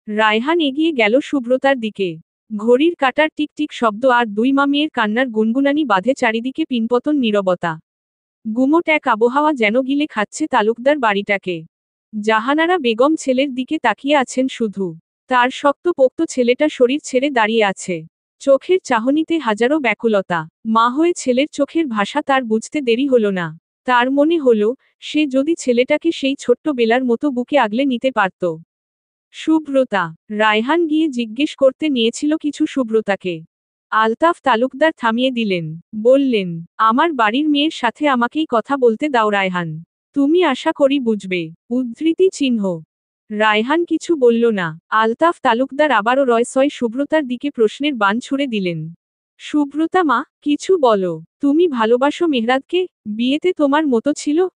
রায়হান এগিয়ে গেল শুভ্রতার দিকে। ঘড়ির কাঁটার টিকটিক শব্দ আর দুই মা মেয়ের কান্নার গুনগুনানি বাঁধে চারিদিকে পিনপতন নীরবতা। গুমোট এক আবহাওয়া যেন গিলে খাচ্ছে তালুকদার বাড়িটাকে। জাহানারা বেগম ছেলের দিকে তাকিয়ে আছেন শুধু। তার শক্তপোক্ত ছেলেটা শরীর ছেড়ে দাঁড়িয়ে আছে। চোখের চাহনিতে হাজারো ব্যাকুলতা। মা হয়ে ছেলের চোখের ভাষা তার বুঝতে দেরি হলো না। তার মনে হলো, সে যদি ছেলেটাকে সেই ছোট্ট বেলার মতো বুকে আগলে নিতে পারত। শুভ্রতা। রায়হান গিয়ে জিজ্ঞেস করতে নিয়েছিল কিছু শুভ্রতাকে। আলতাফ তালুকদার থামিয়ে দিলেন। বললেন, আমার বাড়ির মেয়ের সাথে আমাকেই কথা বলতে দাও রায়হান। তুমি আশা করি বুঝবে। উদ্ধৃতি চিহ্ন। রায়হান কিছু বলল না। আলতাফ তালুকদার আবারও রয়সয় শুভ্রতার দিকে প্রশ্নের বাণ ছুড়ে দিলেন। শুভ্রতা মা, কিছু বলো। তুমি ভালোবাসো মেহরাদকে? বিয়েতে তোমার মতো ছিল?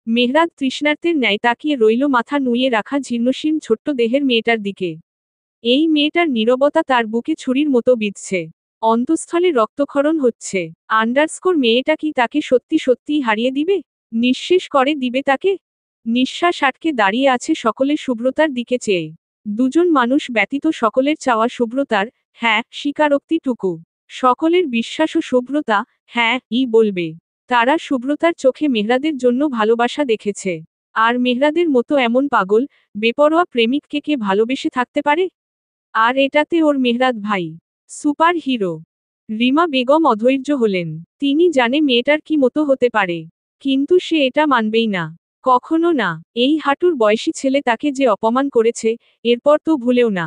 মেহরাদ তৃষ্ণার্তের ন্যায় তাকিয়ে রইল মাথা নুইয়ে রাখা জীর্ণশীর্ণ ছোট্ট দেহের মেয়েটার দিকে। এই মেয়েটার নীরবতা তার বুকে ছুরির মতো বিঁধছে। অন্তঃস্থলে রক্তক্ষরণ হচ্ছে। মেয়েটা কি তাকে সত্যি সত্যিই হারিয়ে দিবে? নিঃশেষ করে দিবে তাকে? নিঃশ্বাস আটকে দাঁড়িয়ে আছে সকলে শুভ্রতার দিকে চেয়ে। দুজন মানুষ ব্যতীত সকলের চাওয়া শুভ্রতার হ্যাঁ স্বীকারোক্তিটুকু। সকলের বিশ্বাসও শুভ্রতা হ্যাঁ বলবে। তারা শুভ্রতার চোখে মেহরাদের জন্য ভালোবাসা দেখেছে। আর মেহরাদের মতো এমন পাগল, বেপরোয়া প্রেমিককে কে ভালোবেসে থাকতে পারে? আর এটাতে ওর মেহরাদ ভাই সুপার হিরো। রিমা বেগম অধৈর্য হলেন। তিনি জানে মেয়েটার কি মতো হতে পারে। কিন্তু সে এটা মানবেই না। কখনো না। এই হাঁটুর বয়সী ছেলে তাকে যে অপমান করেছে, এরপর তো ভুলেও না।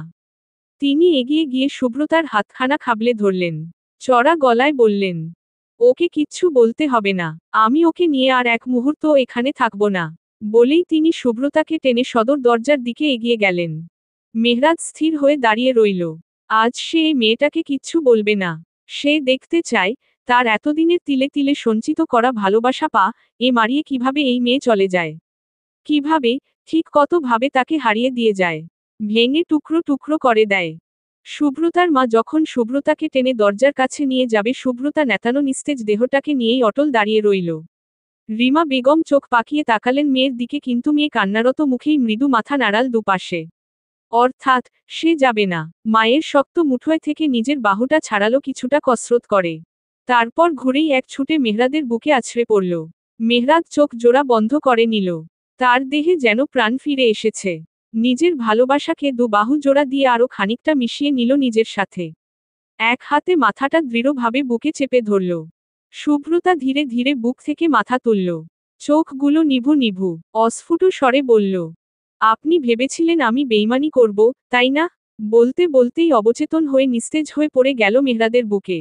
তিনি এগিয়ে গিয়ে শুভ্রতার হাতখানা খাবলে ধরলেন। চড়া গলায় বললেন, ওকে কিচ্ছু বলতে হবে না। আমি ওকে নিয়ে আর এক মুহূর্তও এখানে থাকব না। বলেই তিনি শুভ্রতাকে টেনে সদর দরজার দিকে এগিয়ে গেলেন। মেহরাজ স্থির হয়ে দাঁড়িয়ে রইল। আজ সে এই মেয়েটাকে কিচ্ছু বলবে না। সে দেখতে চায়, তার এতদিনের তিলে তিলে সঞ্চিত করা ভালোবাসা মারিয়ে কিভাবে এই মেয়ে চলে যায়। কিভাবে, ঠিক কত ভাবে তাকে হারিয়ে দিয়ে যায়। ভেঙে টুকরো টুকরো করে দেয়। শুভ্রতার মা যখন শুভ্রতাকে টেনে দরজার কাছে নিয়ে যাবে, শুভ্রতা নেতানো নিস্তেজ দেহটাকে নিয়েই অটল দাঁড়িয়ে রইল। রিমা বেগম চোখ পাকিয়ে তাকালেন মেয়ের দিকে, কিন্তু মেয়ে কান্নারত মুখেই মৃদু মাথা নাড়াল দুপাশে। অর্থাৎ, সে যাবে না। মায়ের শক্ত মুঠোয় থেকে নিজের বাহুটা ছাড়ালো কিছুটা কসরত করে। তারপর ঘুরেই এক ছুটে মেহরাদের বুকে আছড়ে পড়ল। মেহরাদ চোখ জোড়া বন্ধ করে নিল। তার দেহে যেন প্রাণ ফিরে এসেছে। নিজের ভালোবাসাকে দু বাহু জোড়া দিয়ে আরো খানিকটা মিশিয়ে নিল নিজের সাথে। এক হাতে মাথাটা দৃঢ়ভাবে বুকে চেপে ধরল। শুভ্রতা ধীরে ধীরে বুক থেকে মাথা তুলল। চোখগুলো নিভু নিভু। অস্ফুট স্বরে বলল, আপনি ভেবেছিলেন আমি বেইমানি করব, তাই না? বলতে বলতেই অবচেতন হয়ে নিস্তেজ হয়ে পড়ে গেল মেহরাদের বুকে।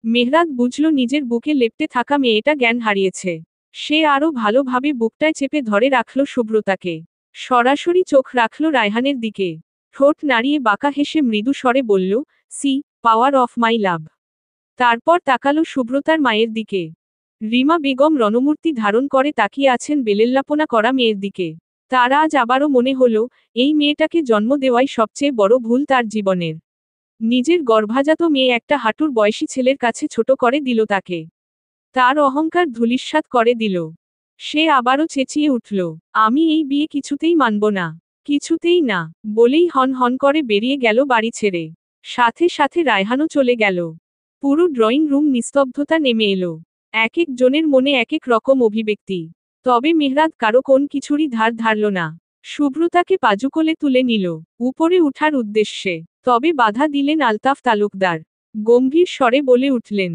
মেহরাদ বুঝল নিজের বুকে লেপ্টে থাকা মেয়েটা জ্ঞান হারিয়েছে। সে আরো ভালোভাবে বুকটায় চেপে ধরে রাখল শুভ্রতাকে। সরাসরি চোখ রাখল রায়হানের দিকে। ঠোঁট নাড়িয়ে বাঁকা হেসে মৃদু স্বরে বলল, সি পাওয়ার অফ মাই লাভ। তারপর তাকালো শুভ্রতার মায়ের দিকে। রিমা বেগম রণমূর্তি ধারণ করে তাকিয়ে আছেন বেলেল্লাপনা করা মেয়ের দিকে। তার আজ আবারও মনে হলো, এই মেয়েটাকে জন্ম দেওয়াই সবচেয়ে বড় ভুল তার জীবনের। নিজের গর্ভাজাত মেয়ে একটা হাঁটুর বয়সী ছেলের কাছে ছোট করে দিল তাকে। তার অহংকার ধূলিসাৎ করে দিল। সে আবারও চেঁচিয়ে উঠল, আমি এই বিয়ে কিছুতেই মানব না। কিছুতেই না। বলেই হন হন করে বেরিয়ে গেল বাড়ি ছেড়ে। সাথে সাথে রায়হানও চলে গেল। পুরো ড্রয়িং রুম নিস্তব্ধতা নেমে এলো। এক এক জনের মনে এক এক রকম অভিব্যক্তি। তবে মেহরাদ কারো কোন কিছুরই ধার ধারল না। শুভ্রতাকে পাজুকোলে তুলে নিল উপরে উঠার উদ্দেশ্যে। তবে বাধা দিলেন আলতাফ তালুকদার। গম্ভীর স্বরে বলে উঠলেন,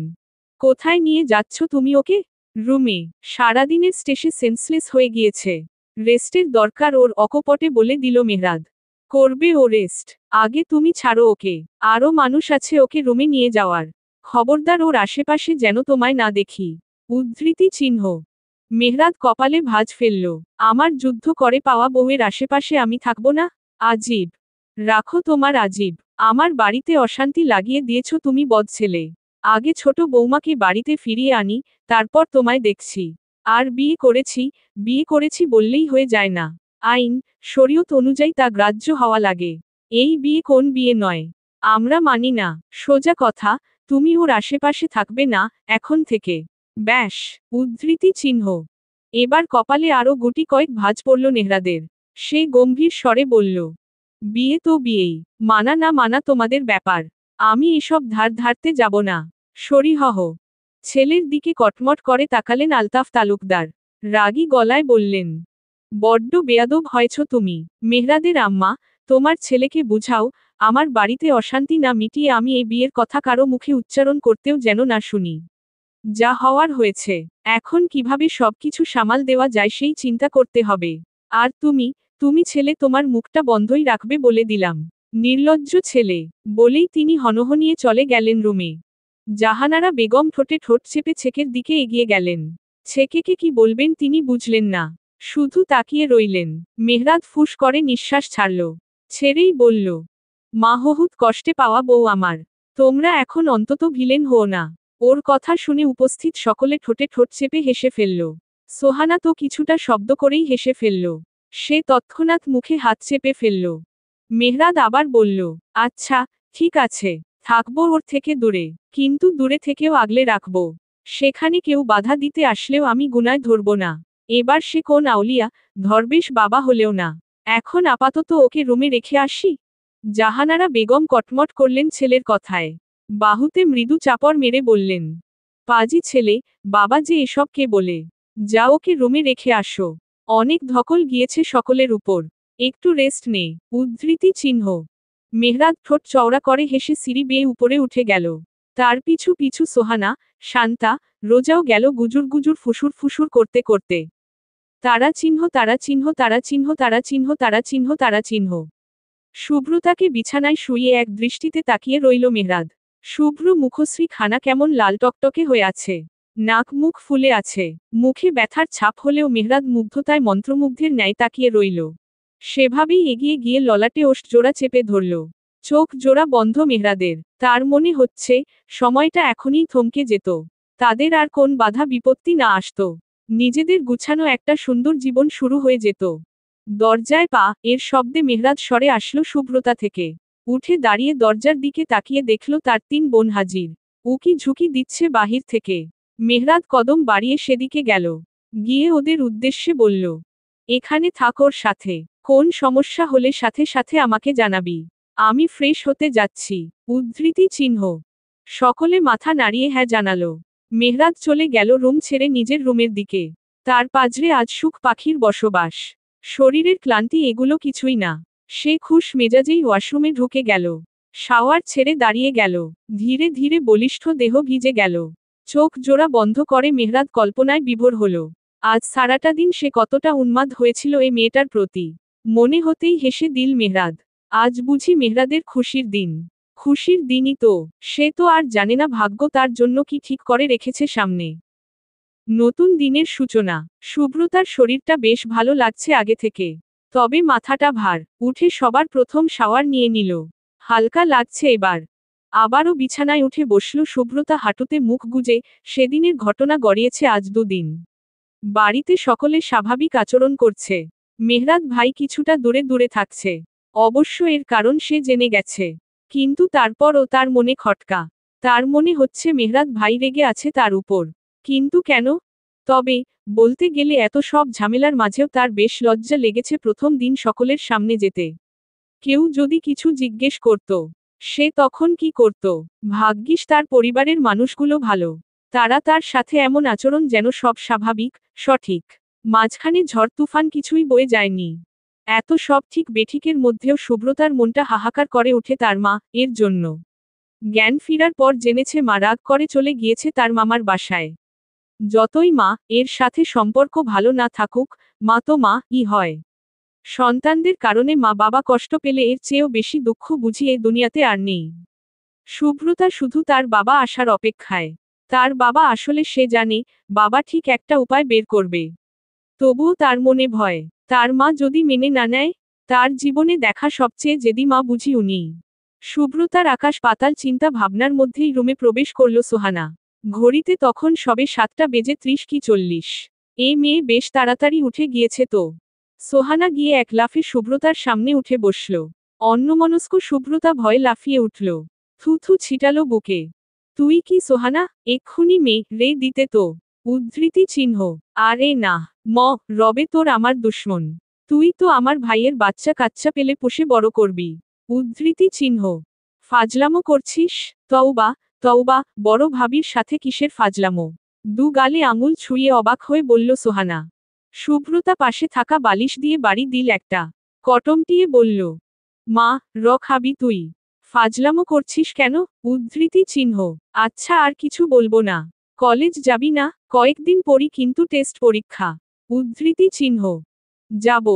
কোথায় নিয়ে যাচ্ছ তুমি ওকে? রুমে। সারাদিনের স্টেশে সেন্সলেস হয়ে গিয়েছে। রেস্টের দরকার ওর, অকপটে বলে দিল মেহরাদ। করবে ও রেস্ট। আগে তুমি ছাড়ো ওকে। আরও মানুষ আছে ওকে রুমে নিয়ে যাওয়ার। খবরদার ওর আশেপাশে যেন তোমায় না দেখি। উদ্ধৃতি চিহ্ন। মেহরাদ কপালে ভাঁজ ফেলল। আমার যুদ্ধ করে পাওয়া বউয়ের আশেপাশে আমি থাকব না? আজীব। রাখো তোমার আজীব। আমার বাড়িতে অশান্তি লাগিয়ে দিয়েছ তুমি বদছেলে। আগে ছোট বৌমাকে বাড়িতে ফিরিয়ে আনি, তারপর তোমায় দেখছি। আর বিয়ে করেছি বললেই হয়ে যায় না। আইন, শরীয়ত অনুযায়ী তা গ্রাহ্য হওয়া লাগে। এই বিয়ে কোন বিয়ে নয়। আমরা মানি না। সোজা কথা, তুমি ওর আশেপাশে থাকবে না, এখন থেকে। ব্যাস। উদ্ধৃতি চিহ্ন। এবার কপালে আরো গুটি কয়েক ভাঁজ পড়ল মেহরাদের। সে গম্ভীর স্বরে বলল, বিয়ে তো বিয়েই, মানা না মানা তোমাদের ব্যাপার, আমি এসব ধার ধারতে যাব না। সরিহহ। ছেলের দিকে কটমট করে তাকালেন আলতাফ তালুকদার। রাগী গলায় বললেন, বড্ড বেয়াদব হয়েছ তুমি। মেহরাদের আম্মা, তোমার ছেলেকে বুঝাও, আমার বাড়িতে অশান্তি না মিটিয়ে আমি এই বিয়ের কথা কারো মুখে উচ্চারণ করতেও যেন না শুনি। যা হওয়ার হয়েছে, এখন কিভাবে সবকিছু সামাল দেওয়া যায় সেই চিন্তা করতে হবে। আর তুমি ছেলে তোমার মুখটা বন্ধই রাখবে বলে দিলাম। নির্লজ্জ ছেলে, বলেই তিনি হনহনিয়ে চলে গেলেন রুমে। জাহানারা বেগম ঠোঁটে ঠোঁট চেপে ছেকের দিকে এগিয়ে গেলেন। ছেকেকে কি বলবেন তিনি বুঝলেন না, শুধু তাকিয়ে রইলেন। মেহরাদ ফুস করে নিঃশ্বাস ছাড়ল, ছেড়েই বলল, মা হহুত কষ্টে পাওয়া বউ আমার, তোমরা এখন অন্তত ভিলেন হও না। ওর কথা শুনে উপস্থিত সকলে ঠোঁটে ঠোঁট চেপে হেসে ফেলল। সোহানা তো কিছুটা শব্দ করেই হেসে ফেলল। সে তৎক্ষণাৎ মুখে হাত চেপে ফেলল। মেহরাদ আবার বলল, আচ্ছা, ঠিক আছে, থাকবো ওর থেকে দূরে, কিন্তু দূরে থেকেও আগলে রাখব। সেখানে কেউ বাধা দিতে আসলেও আমি গুনায় ধরব না। এবার সে কোন আউলিয়া, ধরবেশ বাবা হলেও না। এখন আপাতত ওকে রুমে রেখে আসি। জাহানারা বেগম কটমট করলেন ছেলের কথায়। বাহুতে মৃদু চাপড় মেরে বললেন, পাজি ছেলে, বাবা যে এসব কে বলে। যা ওকে রুমে রেখে আসো। অনেক ধকল গিয়েছে সকলের উপর, একটু রেস্ট নে। উদ্ধৃতি চিহ্ন। মেহরাদ ঠোঁট চওড়া করে হেসে সিঁড়ি বেয়ে উপরে উঠে গেল। তার পিছু পিছু সোহানা, শান্তা, রোজাও গেল গুজুর গুজুর ফুসুর ফুসুর করতে করতে। তারা চিহ্ন, তারা চিহ্ন, তারা চিহ্ন, তারা চিহ্ন, তারা চিহ্ন, তারা চিহ্ন। শুভ্রতাকে বিছানায় শুইয়ে এক দৃষ্টিতে তাকিয়ে রইল মেহরাদ। শুভ্র মুখশ্রী খানা কেমন লাল টকটকে হয়ে আছে। নাক মুখ ফুলে আছে। মুখে ব্যথার ছাপ হলেও মেহরাদ মুগ্ধতায় মন্ত্রমুগ্ধের ন্যায় তাকিয়ে রইল। সেভাবেই এগিয়ে গিয়ে ললাটে ওষ্ঠ জোড়া চেপে ধরল। চোখ জোড়া বন্ধ মেহরাদের। তার মনে হচ্ছে, সময়টা এখনই থমকে যেত। তাদের আর কোন বাধা বিপত্তি না আসত। নিজেদের গুছানো একটা সুন্দর জীবন শুরু হয়ে যেত। দরজায় পা এর শব্দে মেহরাদ সরে আসলো শুভ্রতা থেকে। উঠে দাঁড়িয়ে দরজার দিকে তাকিয়ে দেখল তার 3 বোন হাজির। উকি ঝুঁকি দিচ্ছে বাহির থেকে। মেহরাদ কদম বাড়িয়ে সেদিকে গেল। গিয়ে ওদের উদ্দেশ্যে বলল, এখানে থাক ওর সাথে। কোন সমস্যা হলে সাথে সাথে আমাকে জানাবি। আমি ফ্রেশ হতে যাচ্ছি। উদ্ধৃতি চিহ্ন। সকলে মাথা নাড়িয়ে হ্যাঁ জানালো। মেহরাদ চলে গেল রুম ছেড়ে নিজের রুমের দিকে। তার পাজরে আজ সুখ পাখির বসবাস। শরীরের ক্লান্তি এগুলো কিছুই না। সে খুশ মেজাজেই ওয়াশরুমে ঢুকে গেল। শাওয়ার ছেড়ে দাঁড়িয়ে গেল। ধীরে ধীরে বলিষ্ঠ দেহ ভিজে গেল। চোখ জোড়া বন্ধ করে মেহরাদ কল্পনায় বিভোর হল। আজ সারাটা দিন সে কতটা উন্মাদ হয়েছিল এ মেয়েটার প্রতি। মনে হতেই হেসে দিল মেহরাদ। আজ বুঝি মেহরাদের খুশির দিন। খুশির দিনই তো। সে তো আর জানে না ভাগ্য তার জন্য কি ঠিক করে রেখেছে সামনে। নতুন দিনের সূচনা। শুভ্রতার শরীরটা বেশ ভালো লাগছে আগে থেকে। তবে মাথাটা ভার। উঠে সবার প্রথম শাওয়ার নিয়ে নিল। হালকা লাগছে এবার। আবারও বিছানায় উঠে বসল শুভ্রতা হাঁটুতে মুখ গুজে। সেদিনের ঘটনা গড়িয়েছে আজ 2 দিন। বাড়িতে সকলে স্বাভাবিক আচরণ করছে। মেহরাদ ভাই কিছুটা দূরে দূরে থাকছে। অবশ্য এর কারণ সে জেনে গেছে। কিন্তু তারপরও তার মনে খটকা। তার মনে হচ্ছে মেহরাদ ভাই রেগে আছে তার উপর। কিন্তু কেন? তবে, বলতে গেলে এত সব ঝামেলার মাঝেও তার বেশ লজ্জা লেগেছে প্রথম দিন সকলের সামনে যেতে। কেউ যদি কিছু জিজ্ঞেস করত, সে তখন কি করত? ভাগ্যিস তার পরিবারের মানুষগুলো ভালো। তারা তার সাথে এমন আচরণ যেন সব স্বাভাবিক, সঠিক। মাঝখানে ঝড় তুফান কিছুই বয়ে যায়নি। এত সব ঠিক বেঠিকের মধ্যেও শুভ্রতার মনটা হাহাকার করে ওঠে তার মা এর জন্য। জ্ঞান ফিরার পর জেনেছে মা রাগ করে চলে গিয়েছে তার মামার বাসায়। যতই মা এর সাথে সম্পর্ক ভালো না থাকুক, মা তো মা ই হয়। সন্তানদের কারণে মা বাবা কষ্ট পেলে এর চেয়েও বেশি দুঃখ বুঝি এ দুনিয়াতে আর নেই। শুভ্রতা শুধু তার বাবা আসার অপেক্ষায়। তার বাবা আসলে সে জানে, বাবা ঠিক একটা উপায় বের করবে। তবুও তার মনে ভয়, তার মা যদি মেনে না নেয়। তার জীবনে দেখা সবচেয়ে জেদি মা বুঝি উনিই। শুভ্রতার আকাশ পাতাল চিন্তা ভাবনার মধ্যেই রুমে প্রবেশ করল সোহানা। ঘড়িতে তখন সবে 7টা বেজে 30 কি 40। এই মেয়ে বেশ তাড়াতাড়ি উঠে গিয়েছে তো। সোহানা গিয়ে এক লাফে শুভ্রতার সামনে উঠে বসল। অন্যমনস্ক শুভ্রতা ভয়ে লাফিয়ে উঠল। থু থু ছিটালো বুকে। তুই কি সোহানা, এক্ষুনি রে দিতে তো। উদ্ধৃতি চিহ্ন। আরে না, রবে তোর আমার দুশ্মন। তুই তো আমার ভাইয়ের বাচ্চা কাচ্চা পেলে পুষে বড় করবি। উদ্ধৃতি চিহ্ন। ফাজলামো করছিস? তওবা, তওবা, বড় ভাবির সাথে কিসের ফাজলামো? দু গালে আঙুল ছুঁয়ে অবাক হয়ে বলল সোহানা। শুভ্রতা পাশে থাকা বালিশ দিয়ে বাড়ি দিল একটা। কটমটিয়ে বলল, মা, খাবি তুই? ফাজলামো করছিস কেন? উদ্ধৃতি চিহ্ন। আচ্ছা, আর কিছু বলবো না। কলেজ যাবি না? কয়েকদিন পরই কিন্তু টেস্ট পরীক্ষা। উদ্ধৃতি চিহ্ন। যাব।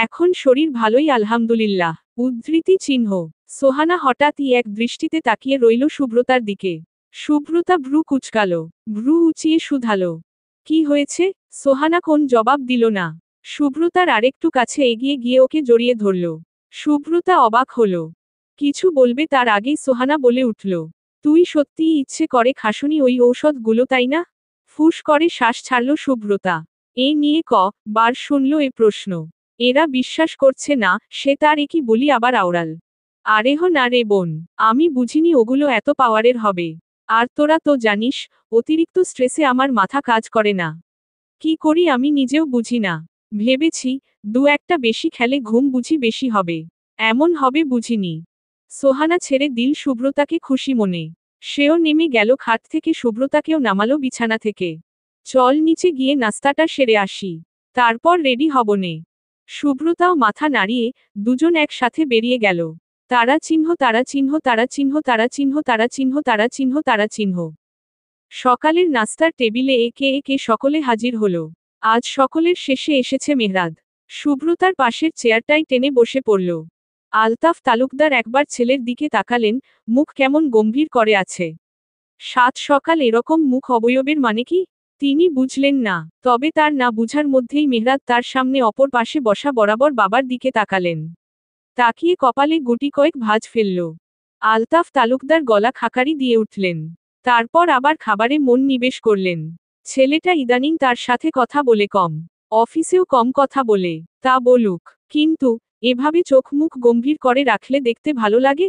এখন শরীর ভালোই আলহামদুলিল্লাহ। উদ্ধৃতি চিহ্ন। সোহানা হঠাৎই এক দৃষ্টিতে তাকিয়ে রইল শুভ্রতার দিকে। শুভ্রতা ভ্রু কুচকালো, ভ্রু উঁচিয়ে শুধালো, কি হয়েছে? সোহানা কোন জবাব দিল না। শুভ্রতার আরেকটু কাছে এগিয়ে গিয়ে ওকে জড়িয়ে ধরল। শুভ্রতা অবাক হল। কিছু বলবে তার আগেই সোহানা বলে উঠল, তুই সত্যিই ইচ্ছে করে খাসনি ওই ঔষধগুলো, তাই না? ফুস করে শ্বাস ছাড়ল শুভ্রতা। এই নিয়ে বার শুনল এ প্রশ্ন। এরা বিশ্বাস করছে না, সে তার একই বলি আবার আওড়াল। আরেহ না রে বোন, আমি বুঝিনি ওগুলো এত পাওয়ারের হবে। আর তোরা তো জানিস, অতিরিক্ত স্ট্রেসে আমার মাথা কাজ করে না। কি করি আমি নিজেও বুঝি না। ভেবেছি, দু একটা বেশি খেলে ঘুম বুঝি বেশি হবে। এমন হবে বুঝিনি। সোহানা ছেড়ে দিল শুভ্রতাকে খুশি মনে। সেও নেমে গেল খাট থেকে, শুভ্রতাকেও নামালো বিছানা থেকে। চল নিচে গিয়ে নাস্তাটা সেরে আসি, তারপর রেডি হবনে। শুভ্রতাও মাথা নাড়িয়ে দুজন একসাথে বেরিয়ে গেল। তারা চিহ্ন, তারা চিহ্ন, তারা চিহ্ন, তারা চিহ্ন, তারা চিহ্ন, তারা চিহ্ন, তারা চিহ্ন। সকালের নাস্তার টেবিলে একে একে সকলে হাজির হলো। আজ সকলের শেষে এসেছে মেহরাদ। শুভ্রতার পাশের চেয়ারটাই টেনে বসে পড়ল। আলতাফ তালুকদার একবার ছেলের দিকে তাকালেন, মুখ কেমন গম্ভীর করে আছে। সাত সকাল এরকম মুখ অবয়বের মানে কি? তিনি বুঝলেন না, তবে তার না বুঝার মধ্যেই মেহরাদ তার সামনে অপর পাশে বসা বরাবর বাবার দিকে তাকালেন। তাকিয়ে কপালে গুটি কয়েক ভাঁজ ফেলল। আলতাফ তালুকদার গলা খাকারি দিয়ে উঠলেন। তারপর আবার খাবারে মন নিবেশ করলেন। ছেলেটা ইদানিং তার সাথে কথা বলে কম, অফিসেও কম কথা বলে। তা বলুক, কিন্তু এভাবে চোখ মুখ গম্ভীর করে রাখলে দেখতে ভালো লাগে?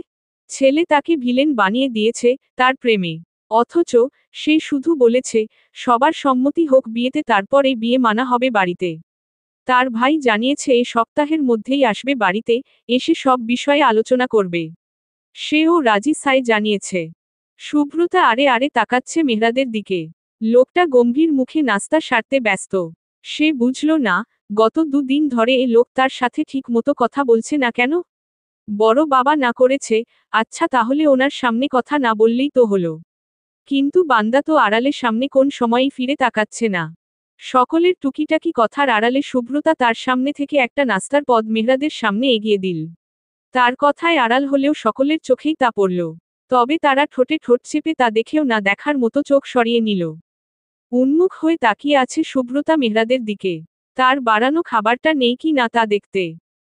ছেলে তাকে ভিলেন বানিয়ে দিয়েছে তার প্রেমে। অথচ সে শুধু বলেছে, সবার সম্মতি হোক বিয়েতে, তারপর এই বিয়ে মানা হবে বাড়িতে। তার ভাই জানিয়েছে এ সপ্তাহের মধ্যেই আসবে বাড়িতে, এসে সব বিষয়ে আলোচনা করবে। সেও রাজি সাই জানিয়েছে। শুভ্রতা আরে আরে তাকাচ্ছে মেহরাদের দিকে। লোকটা গম্ভীর মুখে নাস্তা সারতে ব্যস্ত। সে বুঝল না, গত দুদিন ধরে এ লোক তার সাথে ঠিক মতো কথা বলছে না কেন। বড় বাবা না করেছে, আচ্ছা তাহলে ওনার সামনে কথা না বললেই তো হলো। কিন্তু বান্দা তো আড়ালে সামনে কোন সময়ই ফিরে তাকাচ্ছে না। সকলের টুকিটাকি কথার আড়ালে শুভ্রতা তার সামনে থেকে একটা নাস্তার পদ মেহরাদের সামনে এগিয়ে দিল। তার কথায় আড়াল হলেও সকলের চোখেই তা পড়ল। তবে তারা ঠোঁটে ঠোঁট চেপে তা দেখেও না দেখার মতো চোখ সরিয়ে নিল। উন্মুখ হয়ে তাকিয়ে আছে শুভ্রতা মেহরাদের দিকে। তার বাড়ানো খাবারটা নেই কি না তা দেখতে।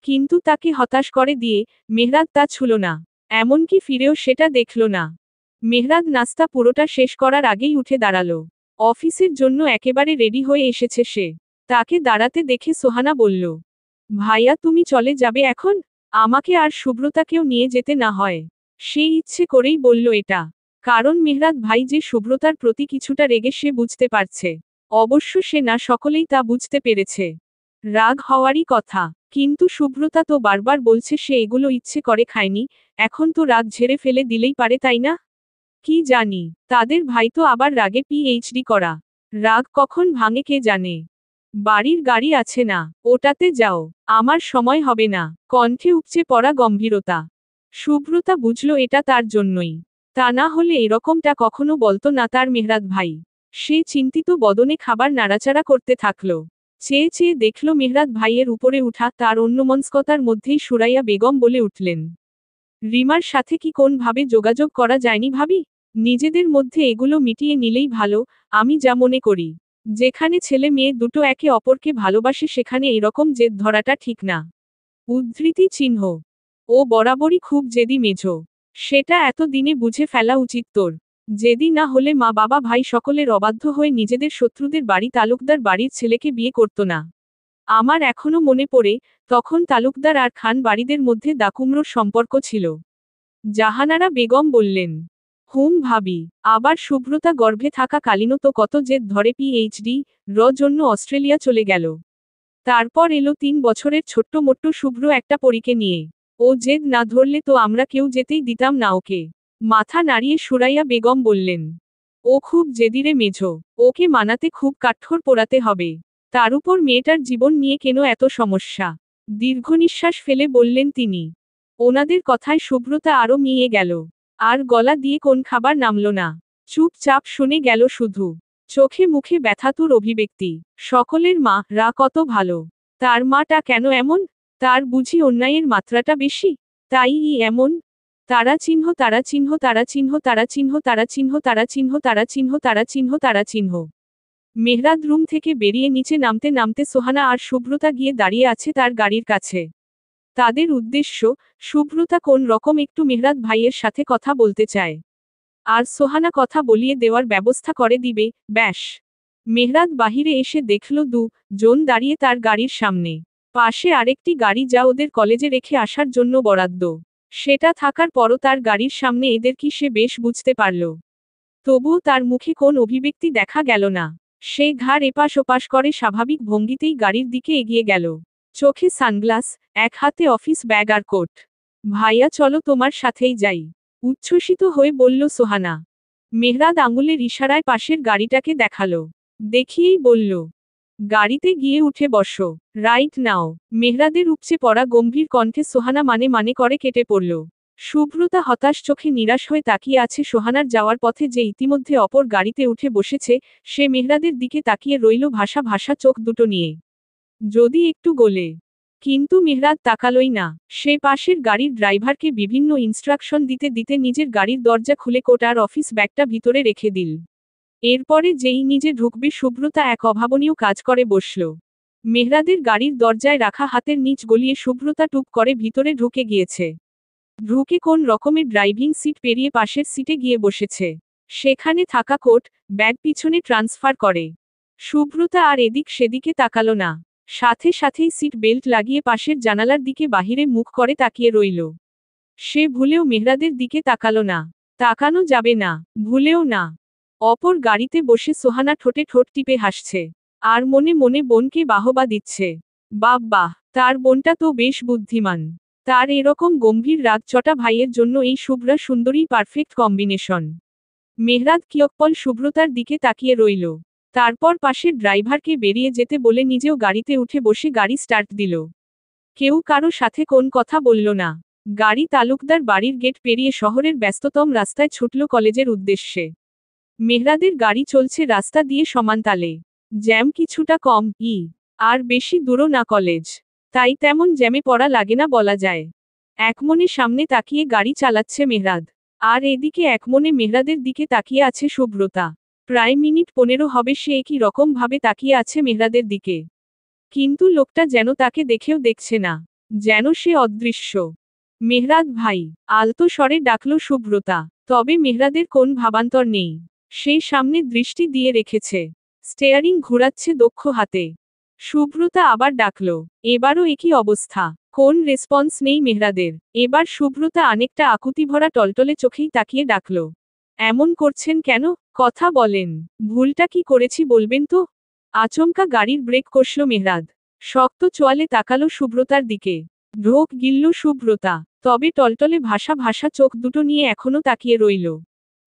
কিন্তু তাকে হতাশ করে দিয়ে মেহরাদ তা ছুল না, এমনকি ফিরেও সেটা দেখল না। মেহরাদ নাস্তা পুরোটা শেষ করার আগেই উঠে দাঁড়ালো। অফিসের জন্য একেবারে রেডি হয়ে এসেছে সে। তাকে দাঁড়াতে দেখে সোহানা বলল, ভাইয়া তুমি চলে যাবে এখন? আমাকে আর শুভ্রতাকেও নিয়ে যেতে না হয়? সে ইচ্ছে করেই বলল এটা, কারণ মেহরাদ ভাই যে শুভ্রতার প্রতি কিছুটা রেগে সে বুঝতে পারছে। অবশ্য সে না সকলেই তা বুঝতে পেরেছে। রাগ হওয়ারই কথা, কিন্তু শুভ্রতা তো বারবার বলছে সে এগুলো ইচ্ছে করে খায়নি, এখন তো রাগ ঝেড়ে ফেলে দিলেই পারে, তাই না? কি জানি, তাদের ভাই তো আবার রাগে পিএইচডি করা। রাগ কখন ভাঙে কে জানে। বাড়ির গাড়ি আছে না, ওটাতে যাও। আমার সময় হবে না। কণ্ঠে উপচে পড়া গম্ভীরতা। শুভ্রতা বুঝল এটা তার জন্যই। তা না হলে এরকমটা কখনো বলতো না তার মেহরাদ ভাই। সে চিন্তিত বদনে খাবার নাড়াচাড়া করতে থাকল। চেয়ে চেয়ে দেখল মেহরাদ ভাইয়ের উপরে উঠা, তার অন্যমনস্কতার মধ্যেই সুরাইয়া বেগম বলে উঠলেন, রিমার সাথে কি কোন ভাবে যোগাযোগ করা যায়নি ভাবি? নিজেদের মধ্যে এগুলো মিটিয়ে নিলেই ভালো, আমি যা মনে করি। যেখানে ছেলে মেয়ে দুটো একে অপরকে ভালোবাসে সেখানে এরকম জেদ ধরাটা ঠিক না। উদ্ধৃতি চিহ্ন। ও বরাবরই খুব জেদি মেঝো। সেটা এত দিনে বুঝে ফেলা উচিত তোর। জেদি না হলে মা বাবা ভাই সকলের অবাধ্য হয়ে নিজেদের শত্রুদের বাড়ি তালুকদার বাড়ির ছেলেকে বিয়ে করত না। আমার এখনো মনে পড়ে, তখন তালুকদার আর খান বাড়িদের মধ্যে দাকুমড়োর সম্পর্ক ছিল। জাহানারা বেগম বললেন, ভাবি। আবার শুভ্রতা গর্ভে থাকা কালীনও তো কত জেদ ধরে পিএইচডি র জন্য অস্ট্রেলিয়া চলে গেল। তারপর এলো 3 বছরের ছোট্ট মোট্ট শুভ্র একটা পরীকে নিয়ে। ও জেদ না ধরলে তো আমরা কেউ যেতেই দিতাম না ওকে। মাথা নাড়িয়ে সুরাইয়া বেগম বললেন। ও খুব জেদিরে মেঝো, ওকে মানাতে খুব কাঠখড় পোড়াতে হবে। তার উপর মেয়েটার জীবন নিয়ে কেন এত সমস্যা? দীর্ঘনিশ্বাস ফেলে বললেন তিনি। ওনাদের কথায় শুভ্রতা আরও মিয়ে গেল। আর গলা দিয়ে কোন খাবার নামল না। চুপচাপ শুনে গেল শুধু। চোখে মুখে ব্যথাতুর অভিব্যক্তি। সকলের মা রা কত ভালো। তার মাটা কেন এমন? তার বুঝি অন্যায়ের মাত্রাটা বেশি? তাই এমন? তারা চিহ্ন তারা চিহ্ন তারা চিহ্ন তারা চিহ্ন তারা চিহ্ন তারা চিহ্ন তারা চিহ্ন তারা চিহ্ন তারা চিহ্ন। মেহরাদ রুম থেকে বেরিয়ে নিচে নামতে নামতে সোহানা আর শুভ্রতা গিয়ে দাঁড়িয়ে আছে তার গাড়ির কাছে। তাদের উদ্দেশ্য, শুভ্রতা কোন রকম একটু মেহরাদ ভাইয়ের সাথে কথা বলতে চায়। আর সোহানা কথা বলিয়ে দেওয়ার ব্যবস্থা করে দিবে, ব্যাস। মেহরাদ বাহিরে এসে দেখল জন দাঁড়িয়ে তার গাড়ির সামনে। পাশে আরেকটি গাড়ি যা ওদের কলেজে রেখে আসার জন্য বরাদ্দ। সেটা থাকার পরও তার গাড়ির সামনে এদের কি সে বেশ বুঝতে পারল। তবুও তার মুখে কোন অভিব্যক্তি দেখা গেল না। সে ঘাড় এপাশ ওপাশ করে স্বাভাবিক ভঙ্গিতেই গাড়ির দিকে এগিয়ে গেল। চোখে সানগ্লাস, এক হাতে অফিস ব্যাগ আর কোট। ভাইয়া চলো তোমার সাথেই যাই, উচ্ছ্বসিত হয়ে বলল সোহানা। মেহরাদ আঙুলের ইশারায় পাশের গাড়িটাকে দেখালো। দেখিয়েই বলল, গাড়িতে গিয়ে উঠে বসো, রাইট নাও। মেহরাদের উপচে পড়া গম্ভীর কণ্ঠে সোহানা মানে করে কেটে পড়ল। শুভ্রতা হতাশ চোখে নিরাশ হয়ে তাকিয়ে আছে সোহানার যাওয়ার পথে যে ইতিমধ্যে অপর গাড়িতে উঠে বসেছে, সে মেহরাদের দিকে তাকিয়ে রইল ভাষা ভাষা চোখ দুটো নিয়ে। যদি একটু গোলে। কিন্তু মেহরাদ তাকালই না। সে পাশের গাড়ির ড্রাইভারকে বিভিন্ন ইনস্ট্রাকশন দিতে দিতে নিজের গাড়ির দরজা খুলে কোট আর অফিস ব্যাগটা ভিতরে রেখে দিল। এরপরে যেই নিজে ঢুকবে শুভ্রতা এক অভাবনীয় কাজ করে বসল। মেহরাদের গাড়ির দরজায় রাখা হাতের নিচ গলিয়ে শুভ্রতা টুপ করে ভিতরে ঢুকে গিয়েছে। ঢুকে কোন রকমের ড্রাইভিং সিট পেরিয়ে পাশের সিটে গিয়ে বসেছে। সেখানে থাকা কোট, ব্যাগ পিছনে ট্রান্সফার করে। শুভ্রতা আর এদিক সেদিকে তাকালো না। সাথে সাথেই সিট বেল্ট লাগিয়ে পাশের জানালার দিকে বাহিরে মুখ করে তাকিয়ে রইল। সে ভুলেও মেহরাদের দিকে তাকালো না। তাকানো যাবে না, ভুলেও না। অপর গাড়িতে বসে সোহানা ঠোঁটে ঠোঁট টিপে হাসছে। আর মনে মনে বোনকে বাহবা দিচ্ছে। বাহ, তার বোনটা তো বেশ বুদ্ধিমান। তার এরকম গম্ভীর রাগচটা ভাইয়ের জন্য এই শুভ্রা সুন্দরী পারফেক্ট কম্বিনেশন। মেহরাদ কিয়কপল শুভ্রতার দিকে তাকিয়ে রইল। তারপর পাশের ড্রাইভারকে বেরিয়ে যেতে বলে নিজেও গাড়িতে উঠে বসে গাড়ি স্টার্ট দিল। কেউ কারো সাথে কোন কথা বলল না। গাড়ি তালুকদার বাড়ির গেট পেরিয়ে শহরের ব্যস্ততম রাস্তায় ছুটল কলেজের উদ্দেশ্যে। মেহরাদের গাড়ি চলছে রাস্তা দিয়ে সমান তালে। জ্যাম কিছুটা কম, আর বেশি দূরও না কলেজ। তাই তেমন জ্যামে পড়া লাগে না বলা যায়। একমনে সামনে তাকিয়ে গাড়ি চালাচ্ছে মেহরাদ। আর এদিকে একমনে মেহরাদের দিকে তাকিয়ে আছে শুভ্রতা। প্রায় মিনিট 15 হবে সে একই রকম ভাবে তাকিয়ে আছে মেহরাদের দিকে। কিন্তু লোকটা যেন তাকে দেখেও দেখছে না। যেন সে অদৃশ্য। মেহরাদ ভাই, আলতো স্বরে ডাকল শুভ্রতা। তবে মেহরাদের কোন ভাবান্তর নেই। সেই সামনে দৃষ্টি দিয়ে রেখেছে। স্টেয়ারিং ঘোরাচ্ছে দক্ষ হাতে। শুভ্রতা আবার ডাকল। এবারও একই অবস্থা। কোন রেসপন্স নেই মেহরাদের। এবার শুভ্রতা অনেকটা আকুতিভরা টলটলে চোখেই তাকিয়ে ডাকল। এমন করছেন কেন? কথা বলেন। ভুলটা কি করেছি বলবেন তো? আচমকা গাড়ির ব্রেক কষল মেহরাদ। শক্ত চোয়ালে তাকালো শুভ্রতার দিকে। ঢোক গিলল শুভ্রতা। তবে টলটলে ভাষা ভাষা চোখ দুটো নিয়ে এখনো তাকিয়ে রইল।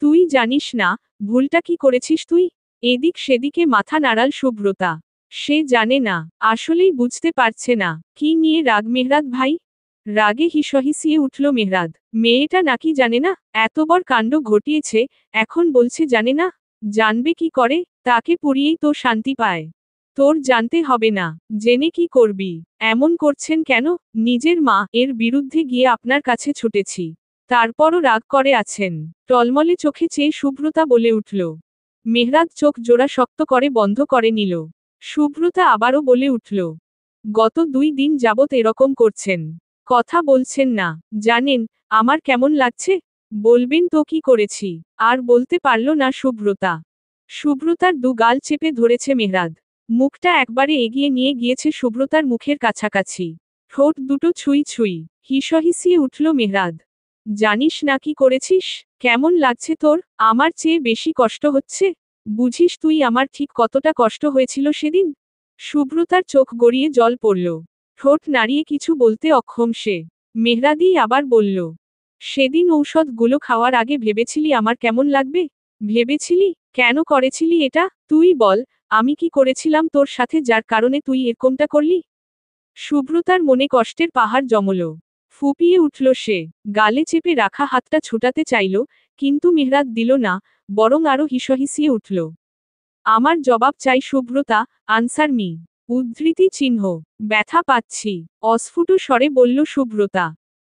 তুই জানিস না, ভুলটা কি করেছিস তুই? এদিক সেদিকে মাথা নাড়াল শুভ্রতা। সে জানে না, আসলেই বুঝতে পারছে না, কি নিয়ে রাগ মেহরাদ ভাই? রাগে হিসহিসিয়ে উঠল মেহরাদ। মেয়েটা নাকি জানে না, এত বড় কাণ্ড ঘটিয়েছে, এখন বলছে জানে না? জানবে কি করে? তাকে পুড়িয়েই তো শান্তি পায়। তোর জানতে হবে না, জেনে কি করবি? এমন করছেন কেন? নিজের মা এর বিরুদ্ধে গিয়ে আপনার কাছে ছুটেছি। তারপরও রাগ করে আছেন। টলমলে চোখে চেয়ে শুভ্রতা বলে উঠল। মেহরাদ চোখ জোড়া শক্ত করে বন্ধ করে নিল। শুভ্রতা আবারও বলে উঠল। গত 2 দিন যাবত এরকম করছেন। কথা বলছেন না। জানেন, আমার কেমন লাগছে? বলবেন তো কি করেছি? আর বলতে পারল না শুভ্রতা। শুভ্রতার গাল চেপে ধরেছে মেহরাদ। মুখটা একবারে এগিয়ে নিয়ে গিয়েছে শুভ্রতার মুখের কাছাকাছি। ঠোঁট দুটো ছুঁই ছুঁই। হিসহিসিয়ে উঠল মেহরাদ। জানিস না কি করেছিস? কেমন লাগছে তোর? আমার চেয়ে বেশি কষ্ট হচ্ছে? বুঝিস তুই আমার ঠিক কতটা কষ্ট হয়েছিল সেদিন? সুব্রতার চোখ গড়িয়ে জল পড়ল। ঠোঁট নাড়িয়ে কিছু বলতে অক্ষম সে। মেহরাদি আবার বলল, সেদিন ঔষধগুলো খাওয়ার আগে ভেবেছিলি আমার কেমন লাগবে? ভেবেছিলি? কেন করেছিলি এটা? তুই বল, আমি কি করেছিলাম তোর সাথে যার কারণে তুই এরকমটা করলি? সুব্রতার মনে কষ্টের পাহাড় জমল। ফুপিয়ে উঠল সে, গালে চেপে রাখা হাতটা ছুটাতে চাইল, কিন্তু মেহরাদ দিল না, বরং আরো হিসহিসিয়ে উঠল। আমার জবাব চাই সুব্রতা, আনসার মি। উদ্ধৃতি চিহ্ন। ব্যথা পাচ্ছি, অস্ফুট স্বরে বলল সুব্রতা।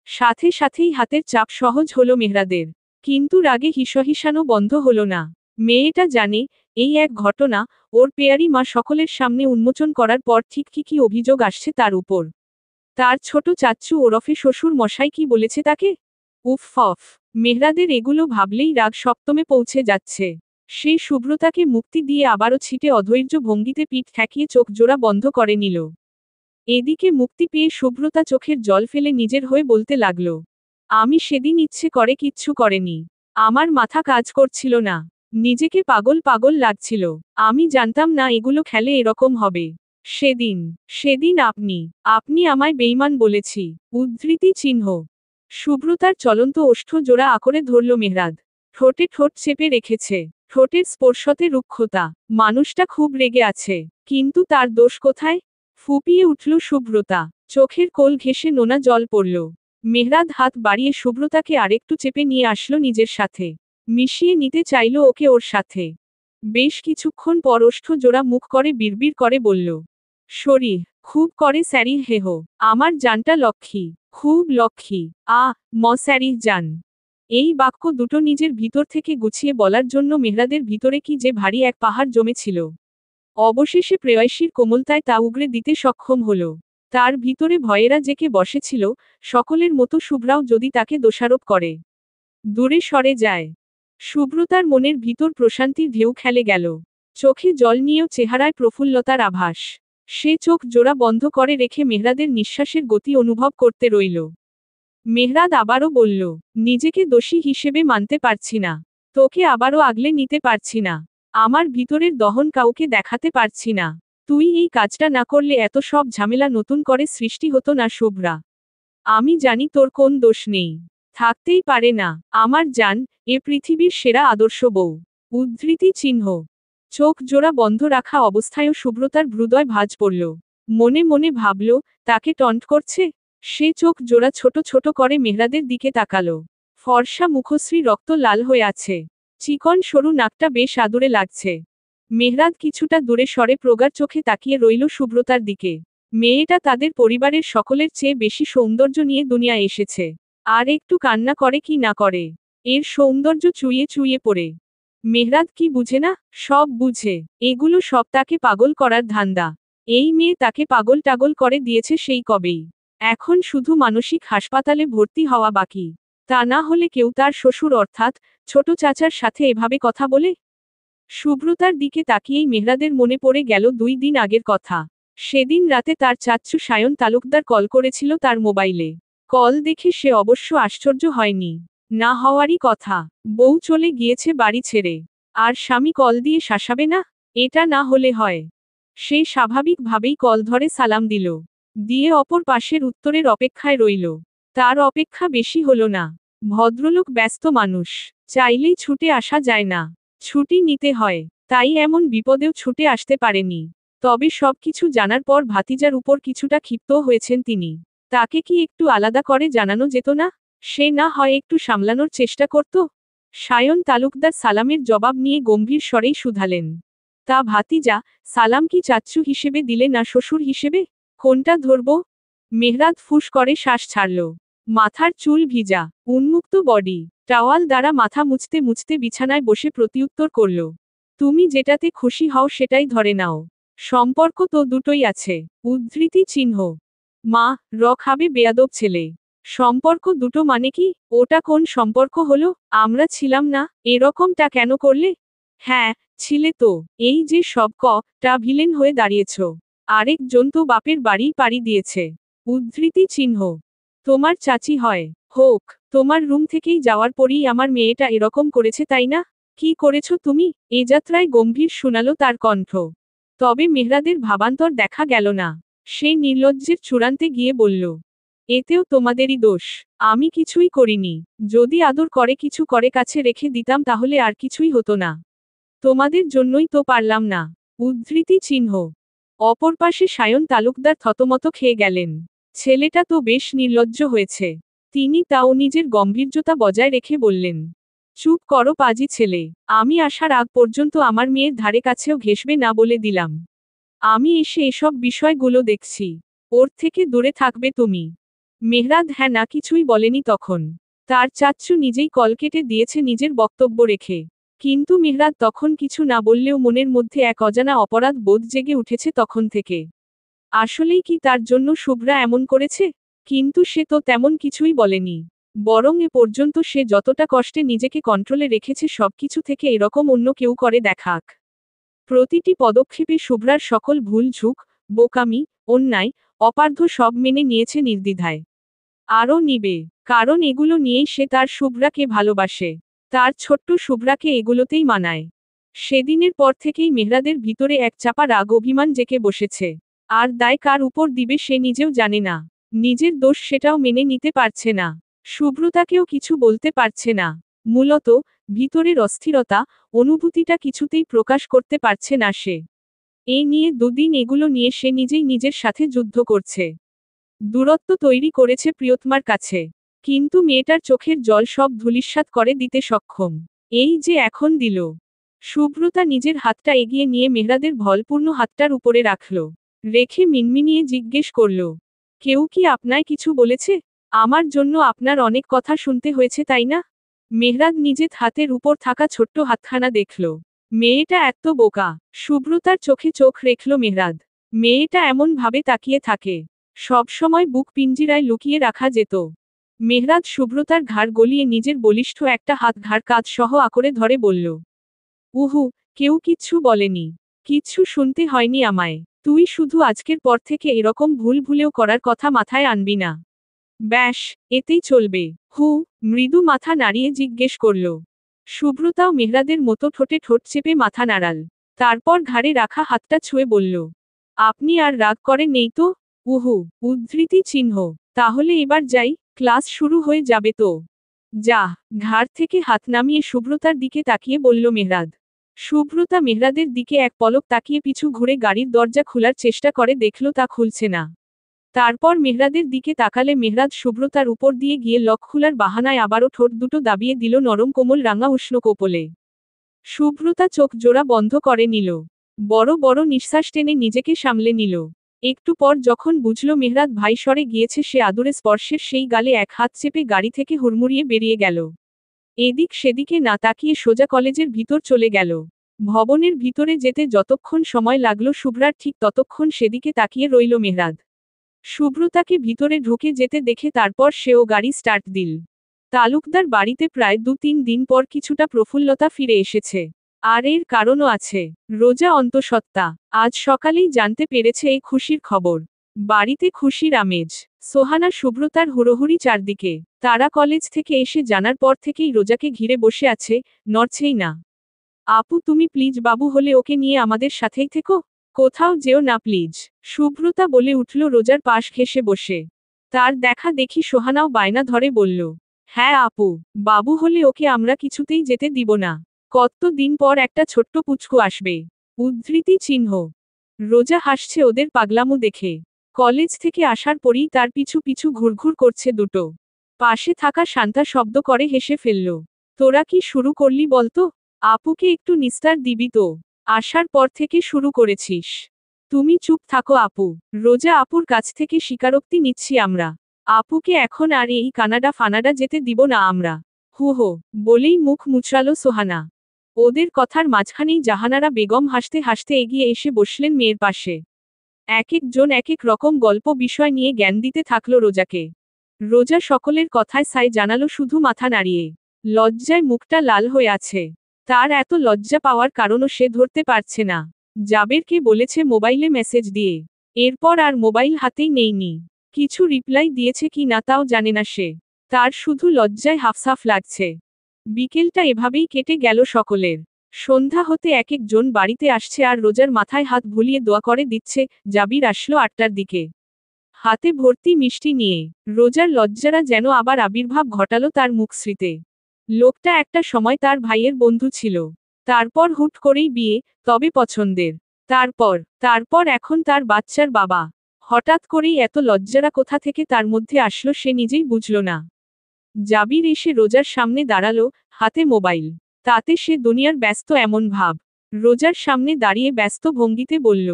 সাথে সাথেই হাতের চাপ সহজ হলো মেহরাদের। কিন্তু রাগে হিসহিসানো বন্ধ হলো না। মেয়েটা জানে, এই এক ঘটনা, ওর পেয়ারি মা সকলের সামনে উন্মোচন করার পর ঠিক কি অভিযোগ আসছে তার উপর। তার ছোট চাচ্চু ওরফে শ্বশুর মশাই কি বলেছে তাকে? উফ ফফ। মেহরাদের এগুলো ভাবলেই রাগ সপ্তমে পৌঁছে যাচ্ছে। সে সুব্রতাকে মুক্তি দিয়ে আবারও ছিটে অধৈর্য ভঙ্গিতে পিঠ ঠেকিয়ে চোখ জোড়া বন্ধ করে নিল। এদিকে মুক্তি পেয়ে সুব্রতা চোখের জল ফেলে নিজের হয়ে বলতে লাগল, আমি সেদিন ইচ্ছে করে কিচ্ছু করেনি। আমার মাথা কাজ করছিল না। নিজেকে পাগল পাগল লাগছিল। আমি জানতাম না এগুলো খেলে এরকম হবে। সেদিন সেদিন আপনি আমায় বেইমান বলেছি। উদ্ধৃতি চিহ্ন। সুব্রতার চলন্ত ওষ্ঠ জোড়া আঁকড়ে ধরল মেহরাদ। ঠোঁটে ঠোঁট চেপে রেখেছে। ঠোঁটের স্পর্শতে রুক্ষতা। মানুষটা খুব রেগে আছে। কিন্তু তার দোষ কোথায়? ফুপিয়ে উঠল সুব্রতা। চোখের কোল ঘেঁষে নোনা জল পড়ল। মেহরাদ হাত বাড়িয়ে সুব্রতাকে আরেকটু চেপে নিয়ে আসলো নিজের সাথে। মিশিয়ে নিতে চাইল ওকে ওর সাথে। বেশ কিছুক্ষণ পর ওষ্ঠ জোড়া মুখ করে বিড়বিড় করে বলল, শরীর খুব করে স্যারি হেহ, আমার জানটা লক্ষ্মী, খুব লক্ষ্মী, স্যারি জান। এই বাক্য দুটো নিজের ভিতর থেকে গুছিয়ে বলার জন্য মেহরাদের ভিতরে কি যে ভারী এক পাহাড় জমেছিল। অবশেষে প্রেয়সীর কোমলতায় তা উগরে দিতে সক্ষম হল। তার ভিতরে ভয়েরা জেকে বসেছিল, সকলের মতো শুভ্রাও যদি তাকে দোষারোপ করে, দূরে সরে যায়। সুব্রতার মনের ভিতর প্রশান্তির ঢেউ খেলে গেল। চোখে জল নিয়েও চেহারায় প্রফুল্লতার আভাস। সে চোখ জোড়া বন্ধ করে রেখে মেহরাদের নিঃশ্বাসের গতি অনুভব করতে রইল। মেহরাদ আবারও বলল, নিজেকে দোষী হিসেবে মানতে পারছি না। তোকে আবারও আগলে নিতে পারছি না। আমার ভিতরের দহন কাউকে দেখাতে পারছি না। তুই এই কাজটা না করলে এত সব ঝামেলা নতুন করে সৃষ্টি হতো না শুভ্রা। আমি জানি তোর কোন দোষ নেই। থাকতেই পারে না। আমার জান, এ পৃথিবীর সেরা আদর্শ বউ। উদ্ধৃতি চিহ্ন। চোখ জোড়া বন্ধ রাখা অবস্থায়ও সুব্রতার হৃদয় ভাঁজ পড়ল। মনে মনে ভাবল, তাকে টন্ট করছে। সে চোখ জোড়া ছোট ছোট করে মেহরাদের দিকে তাকালো। ফর্সা মুখশ্রী রক্ত লাল হয়ে আছে। চিকন সরু নাকটা বেশ আদুরে লাগছে। মেহরাদ কিছুটা দূরে সরে প্রগাঢ় চোখে তাকিয়ে রইল সুব্রতার দিকে। মেয়েটা তাদের পরিবারের সকলের চেয়ে বেশি সৌন্দর্য নিয়ে দুনিয়ায় এসেছে। আর একটু কান্না করে কি না করে, এর সৌন্দর্য চুইয়ে চুইয়ে পড়ে। মেহরাদ কি বুঝে না? সব বুঝে। এগুলো সব তাকে পাগল করার ধান্দা। এই মেয়ে তাকে পাগল টাগল করে দিয়েছে সেই কবেই। এখন শুধু মানসিক হাসপাতালে ভর্তি হওয়া বাকি। তা না হলে কেউ তার শ্বশুর অর্থাৎ ছোট চাচার সাথে এভাবে কথা বলে? সুব্রতার দিকে তাকিয়েই মেহরাদের মনে পড়ে গেল 2 দিন আগের কথা। সেদিন রাতে তার চাচ্চু সায়ন তালুকদার কল করেছিল তার মোবাইলে। কল দেখে সে অবশ্য আশ্চর্য হয়নি। না হওয়ারই কথা। বউ চলে গিয়েছে বাড়ি ছেড়ে। আর স্বামী কল দিয়ে শাসাবে না? এটা না হলে হয়। সে স্বাভাবিকভাবেই কল ধরে সালাম দিল। দিয়ে অপর পাশের উত্তরের অপেক্ষায় রইল। তার অপেক্ষা বেশি হলো না। ভদ্রলোক ব্যস্ত মানুষ। চাইলেই ছুটে আসা যায় না। ছুটি নিতে হয়। তাই এমন বিপদেও ছুটে আসতে পারেনি। তবে সবকিছু জানার পর ভাতিজার উপর কিছুটা ক্ষিপ্ত হয়েছেন তিনি। তাকে কি একটু আলাদা করে জানানো যেত না? সে না হয় একটু সামলানোর চেষ্টা করত। সায়ন তালুকদার সালামের জবাব নিয়ে গম্ভীর স্বরেই শুধালেন, তা ভাতিজা, সালাম কি চাচ্চু হিসেবে দিলে না শ্বশুর হিসেবে? কোনটা ধরব? মেহরাদ ফুস করে শ্বাস ছাড়ল। মাথার চুল ভিজা, উন্মুক্ত বডি, টাওয়াল দ্বারা মাথা মুছতে মুছতে বিছানায় বসে প্রতিউত্তর করল, তুমি যেটাতে খুশি হও সেটাই ধরে নাও। সম্পর্ক তো দুটোই আছে। উদ্ধৃতি চিহ্ন। মা, খাবে বেয়াদব ছেলে। সম্পর্ক দুটো মানে কি? ওটা কোন সম্পর্ক হলো? আমরা ছিলাম না, এরকমটা কেন করলে? হ্যাঁ, ছিলে তো। এই যে সব টা ভিলেন হয়ে দাঁড়িয়েছ। আরেকজন তো বাপের বাড়ি পাড়ি দিয়েছে। উদ্ধৃতি চিহ্ন। তোমার চাচি হয়। হোক, তোমার রুম থেকেই যাওয়ার পরই আমার মেয়েটা এরকম করেছে তাই না? কি করেছো তুমি? এ যাত্রায় গম্ভীর শোনালো তার কণ্ঠ। তবে মেহরাদের ভাবান্তর দেখা গেল না। সে নির্লজ্জের চূড়ান্তে গিয়ে বলল, এতেও তোমাদেরই দোষ। আমি কিছুই করিনি। যদি আদর করে কিছু করে কাছে রেখে দিতাম তাহলে আর কিছুই হতো না। তোমাদের জন্যই তো পারলাম না। উদ্ধৃতি চিহ্ন। অপর পাশে সায়ন তালুকদার থতমত খেয়ে গেলেন। ছেলেটা তো বেশ নির্লজ্জ হয়েছে। তিনি তাও নিজের গম্ভীর্যতা বজায় রেখে বললেন, চুপ করো পাজি ছেলে। আমি আসার আগ পর্যন্ত আমার মেয়ের ধারে কাছেও ঘেঁষবে না বলে দিলাম। আমি এসে এসব বিষয়গুলো দেখছি। ওর থেকে দূরে থাকবে তুমি। মেহরাদ হ্যাঁ না কিছুই বলেনি তখন। তার চাচ্চু নিজেই কল কেটে দিয়েছে নিজের বক্তব্য রেখে। কিন্তু মেহরাদ তখন কিছু না বললেও মনের মধ্যে এক অজানা অপরাধ বোধ জেগে উঠেছে তখন থেকে। আসলেই কি তার জন্য শুভ্রা এমন করেছে? কিন্তু সে তো তেমন কিছুই বলেনি। বরং এ পর্যন্ত সে যতটা কষ্টে নিজেকে কন্ট্রোলে রেখেছে সবকিছু থেকে এরকম অন্য কেউ করে দেখাক। প্রতিটি পদক্ষেপে শুভ্রার সকল ভুল ঝুঁক, বোকামি, অন্যায়, অপার্থ সব মেনে নিয়েছে নির্দ্বিধায়। আরও নিবে। কারণ এগুলো নিয়েই সে তার শুভ্রাকে ভালোবাসে। তার ছোট্ট শুভ্রাকে এগুলোতেই মানায়। সেদিনের পর থেকেই মেহরাদের ভিতরে এক চাপা রাগ অভিমান জেকে বসেছে। আর দায় কার উপর দিবে সে নিজেও জানে না। নিজের দোষ সেটাও মেনে নিতে পারছে না। শুভ্রতাকেও কিছু বলতে পারছে না। মূলত, ভিতরের অস্থিরতা, অনুভূতিটা কিছুতেই প্রকাশ করতে পারছে না সে। এই নিয়ে দুদিন এগুলো নিয়ে সে নিজেই নিজের সাথে যুদ্ধ করছে। দূরত্ব তৈরি করেছে প্রিয়তমার কাছে। কিন্তু মেয়েটার চোখের জল সব ধূলিসাৎ করে দিতে সক্ষম। এই যে এখন দিল। শুভ্রতা নিজের হাতটা এগিয়ে নিয়ে মেহরাদের ভলপূর্ণ হাতটার উপরে রাখল। রেখে মিনমিনিয়ে জিজ্ঞেস করল, কেউ কি আপনায় কিছু বলেছে? আমার জন্য আপনার অনেক কথা শুনতে হয়েছে তাই না? মেহরাদ নিজের হাতের উপর থাকা ছোট্ট হাতখানা দেখল। মেয়েটা এত বোকা। শুভ্রতার চোখে চোখ রেখল মেহরাদ। মেয়েটা এমন ভাবে তাকিয়ে থাকে। সবসময় বুক পিঞ্জিরায় লুকিয়ে রাখা যেত। মেহরাদ শুভ্রতার ঘাড় গলিয়ে নিজের বলিষ্ঠ একটা হাত ঘাড় কাঁধ সহ আঁকড়ে ধরে বলল, উহু, কেউ কিচ্ছু বলেনি। কিচ্ছু শুনতে হয়নি আমায়। তুই শুধু আজকের পর থেকে এরকম ভুল ভুলেও করার কথা মাথায় আনবি না। ব্যাস, এতেই চলবে। মৃদু মাথা নাড়িয়ে জিজ্ঞেস করল। শুভ্রতাও মেহরাদের মতো ঠোঁটে ঠোঁট চেপে মাথা নাড়াল। তারপর ঘাড়ে রাখা হাতটা ছুঁয়ে বলল, আপনি আর রাগ করে নেই তো? উদ্ধৃতি চিহ্ন। তাহলে এবার যাই, ক্লাস শুরু হয়ে যাবে তো। যা। ঘাড় থেকে হাত নামিয়ে শুভ্রতার দিকে তাকিয়ে বলল মেহরাদ। শুভ্রতা মেহরাদের দিকে এক পলক তাকিয়ে পিছু ঘুরে গাড়ির দরজা খোলার চেষ্টা করে দেখল তা খুলছে না। তারপর মেহরাদের দিকে তাকালে মেহরাদ শুভ্রতার উপর দিয়ে গিয়ে লক খোলার বাহানায় আবারও ঠোঁট দুটো দাবিয়ে দিল নরম কোমল রাঙা উষ্ণ কোপলে। শুভ্রতা চোখ জোড়া বন্ধ করে নিল। বড় বড় নিঃশ্বাস টেনে নিজেকে সামলে নিল। একটু পর যখন বুঝল মেহরাদ ভাই সরে গিয়েছে সে আদুরে স্পর্শের সেই গালে এক হাত চেপে গাড়ি থেকে হুড়মুড়িয়ে বেরিয়ে গেল। এদিক সেদিকে না তাকিয়ে সোজা কলেজের ভিতর চলে গেল। ভবনের ভিতরে যেতে যতক্ষণ সময় লাগলো শুভ্রার ঠিক ততক্ষণ সেদিকে তাকিয়ে রইল মেহরাদ। শুভ্রতাকে ভিতরে ঢুকে যেতে দেখে তারপর সেও গাড়ি স্টার্ট দিল। তালুকদার বাড়িতে প্রায় 2-3 দিন পর কিছুটা প্রফুল্লতা ফিরে এসেছে। আর এর কারণও আছে। রোজা অন্তঃসত্ত্বা আজ সকালেই জানতে পেরেছে এই খুশির খবর। বাড়িতে খুশির আমেজ। সোহানা শুভ্রতার হুড়োহুড়ি চারদিকে। তারা কলেজ থেকে এসে জানার পর থেকেই রোজাকে ঘিরে বসে আছে, নড়ছেই না। আপু তুমি প্লিজ বাবু হলে ওকে নিয়ে আমাদের সাথেই থেকো। কোথাও যেও না প্লিজ। শুভ্রতা বলে উঠল রোজার পাশ ঘেঁষে বসে। তার দেখা দেখি সোহানাও বায়না ধরে বলল, হ্যাঁ আপু, বাবু হলে ওকে আমরা কিছুতেই যেতে দিব না। কত দিন পর একটা ছোট্ট পুচকু আসবে। উদ্ধৃতি চিহ্ন। রোজা হাসছে ওদের পাগলামো দেখে। কলেজ থেকে আসার পরই তার পিছু পিছু ঘুরঘুর করছে দুটো। পাশে থাকা শান্তা শব্দ করে হেসে ফেলল। তোরা কি শুরু করলি বলতো? আপুকে একটু নিস্তার দিবি তো? আসার পর থেকে শুরু করেছিস। তুমি চুপ থাকো আপু। রোজা আপুর কাছ থেকে স্বীকারোক্তি নিচ্ছি আমরা। আপুকে এখন আর এই কানাডা ফানাডা যেতে দিব না আমরা। বলেই মুখ মুচড়ালো সোহানা। ওদের কথার মাঝখানেই জাহানারা বেগম হাসতে হাসতে এগিয়ে এসে বসলেন মেয়ের পাশে। এক একজন এক এক রকম গল্প বিষয় নিয়ে জ্ঞান দিতে থাকলো রোজাকে। রোজা সকলের কথায় সাই জানালো শুধু মাথা নাড়িয়ে। লজ্জায় মুখটা লাল হয়ে আছে। তার এত লজ্জা পাওয়ার কারণও সে ধরতে পারছে না। জাবেরকে বলেছে মোবাইলে মেসেজ দিয়ে। এরপর আর মোবাইল হাতেই নেইনি। কিছু রিপ্লাই দিয়েছে কি না তাও জানে না সে। তার শুধু লজ্জায় হাফসাফ লাগছে। বিকেলটা এভাবেই কেটে গেল সকলের। সন্ধ্যা হতে এক একজন বাড়িতে আসছে আর রোজার মাথায় হাত ভুলিয়ে দোয়া করে দিচ্ছে। জাবির আসলো 8টার দিকে, হাতে ভর্তি মিষ্টি নিয়ে। রোজার লজ্জারা যেন আবার আবির্ভাব ঘটালো তার মুখশ্রীতে। লোকটা একটা সময় তার ভাইয়ের বন্ধু ছিল, তারপর হুট করেই বিয়ে, তবে পছন্দের। তারপর এখন তার বাচ্চার বাবা। হঠাৎ করেই এত লজ্জারা কোথা থেকে তার মধ্যে আসলো সে নিজেই বুঝল না। জাবির এসে রোজার সামনে দাঁড়ালো, হাতে মোবাইল, তাতে সে দুনিয়ার ব্যস্ত এমন ভাব। রোজার সামনে দাঁড়িয়ে ব্যস্ত ভঙ্গিতে বলল,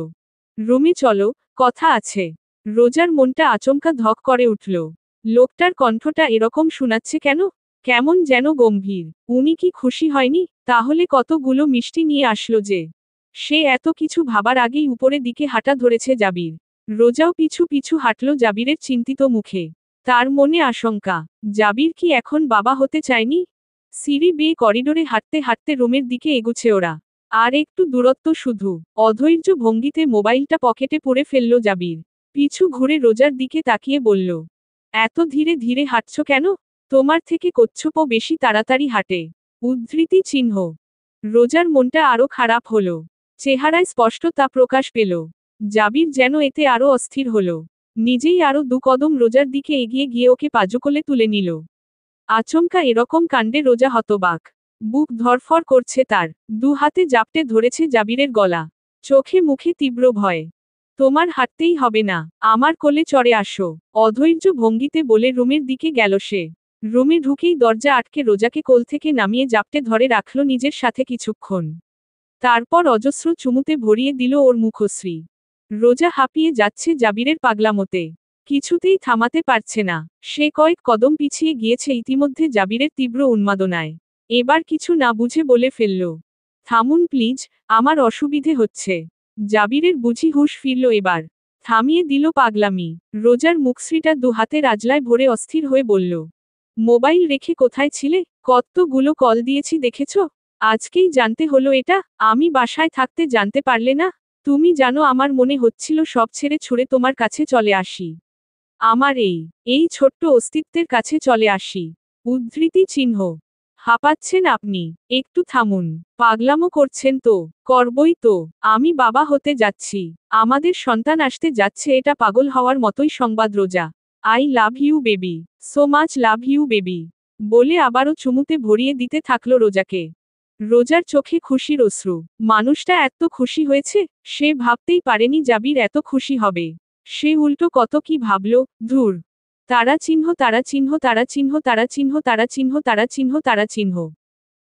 রুমে চলো, কথা আছে। রোজার মনটা আচমকা ধক করে উঠল। লোকটার কণ্ঠটা এরকম শোনাচ্ছে কেন? কেমন যেন গম্ভীর। উনি কি খুশি হয়নি? তাহলে কতগুলো মিষ্টি নিয়ে আসলো যে? সে এত কিছু ভাবার আগেই উপরের দিকে হাঁটা ধরেছে জাবির। রোজাও পিছু পিছু হাঁটল জাবিরের চিন্তিত মুখে। তার মনে আশঙ্কা, জাবির কি এখন বাবা হতে চায়নি? সিঁড়ি বেয়ে করিডোরে হাঁটতে হাঁটতে রুমের দিকে এগুচ্ছে ওরা। আর একটু দূরত্ব শুধু। অধৈর্য ভঙ্গিতে মোবাইলটা পকেটে পুরে ফেলল জাবির। পিছু ঘুরে রোজার দিকে তাকিয়ে বলল, এত ধীরে ধীরে হাঁটছ কেন? তোমার থেকে কচ্ছপও বেশি তাড়াতাড়ি হাঁটে। উদ্ধৃতি চিহ্ন। রোজার মনটা আরো খারাপ হলো। চেহারায় স্পষ্ট তা প্রকাশ পেল। জাবির যেন এতে আরো অস্থির হলো। নিজেই আরো 2 কদম রোজার দিকে এগিয়ে গিয়ে ওকে পাজুকোলে তুলে নিল। আচমকা এরকম কাণ্ডে রোজা হতবাক। বুক ধরফর করছে তার। 2 হাতে জাপটে ধরেছে জাবিরের গলা। চোখে মুখে তীব্র ভয়। তোমার হাঁটতেই হবে না, আমার কোলে চড়ে আসো, অধৈর্য ভঙ্গিতে বলে রুমের দিকে গেল সে। রুমে ঢুকেই দরজা আটকে রোজাকে কোল থেকে নামিয়ে জাপটে ধরে রাখল নিজের সাথে কিছুক্ষণ। তারপর অজস্র চুমুতে ভরিয়ে দিল ওর মুখশ্রী। রোজা হাঁপিয়ে যাচ্ছে জাবিরের পাগলামোতে। কিছুতেই থামাতে পারছে না। সে কয়েক কদম পিছিয়ে গিয়েছে ইতিমধ্যে জাবিরের তীব্র উন্মাদনায়। এবার কিছু না বুঝে বলে ফেলল, থামুন প্লিজ, আমার অসুবিধে হচ্ছে। জাবিরের বুঝি হুঁশ ফিরল এবার। থামিয়ে দিল পাগলামি। রোজার মুখশ্রীটা 2 হাতের আজলায় ভরে অস্থির হয়ে বলল, মোবাইল রেখে কোথায় ছিলে? কতগুলো কল দিয়েছি দেখেছ? আজকেই জানতে হলো এটা? আমি বাসায় থাকতে জানতে পারলে না? তুমি জানো আমার মনে হচ্ছিল সব ছেড়ে ছুড়ে তোমার কাছে চলে আসি। আমার এই ছোট্ট অস্তিত্বের কাছে চলে আসি। উদ্ধৃতি চিহ্ন। হাঁপাচ্ছেন আপনি? একটু থামুন। পাগলামো করছেন তো? করবই তো। আমি বাবা হতে যাচ্ছি। আমাদের সন্তান আসতে যাচ্ছে, এটা পাগল হওয়ার মতোই সংবাদ রোজা। I love you baby. So much love you baby. বলে আবারও চুমুতে ভরিয়ে দিতে থাকলো রোজাকে। রোজার চোখে খুশির অশ্রু। মানুষটা এত খুশি হয়েছে, সে ভাবতেই পারেনি জাবির এত খুশি হবে। সে উল্টো কত কি ভাবল, ধুর। তারা চিহ্ন তারা চিহ্ন তারা চিহ্ন তারা চিহ্ন তারা চিহ্ন তারা চিহ্ন তারা চিহ্ন।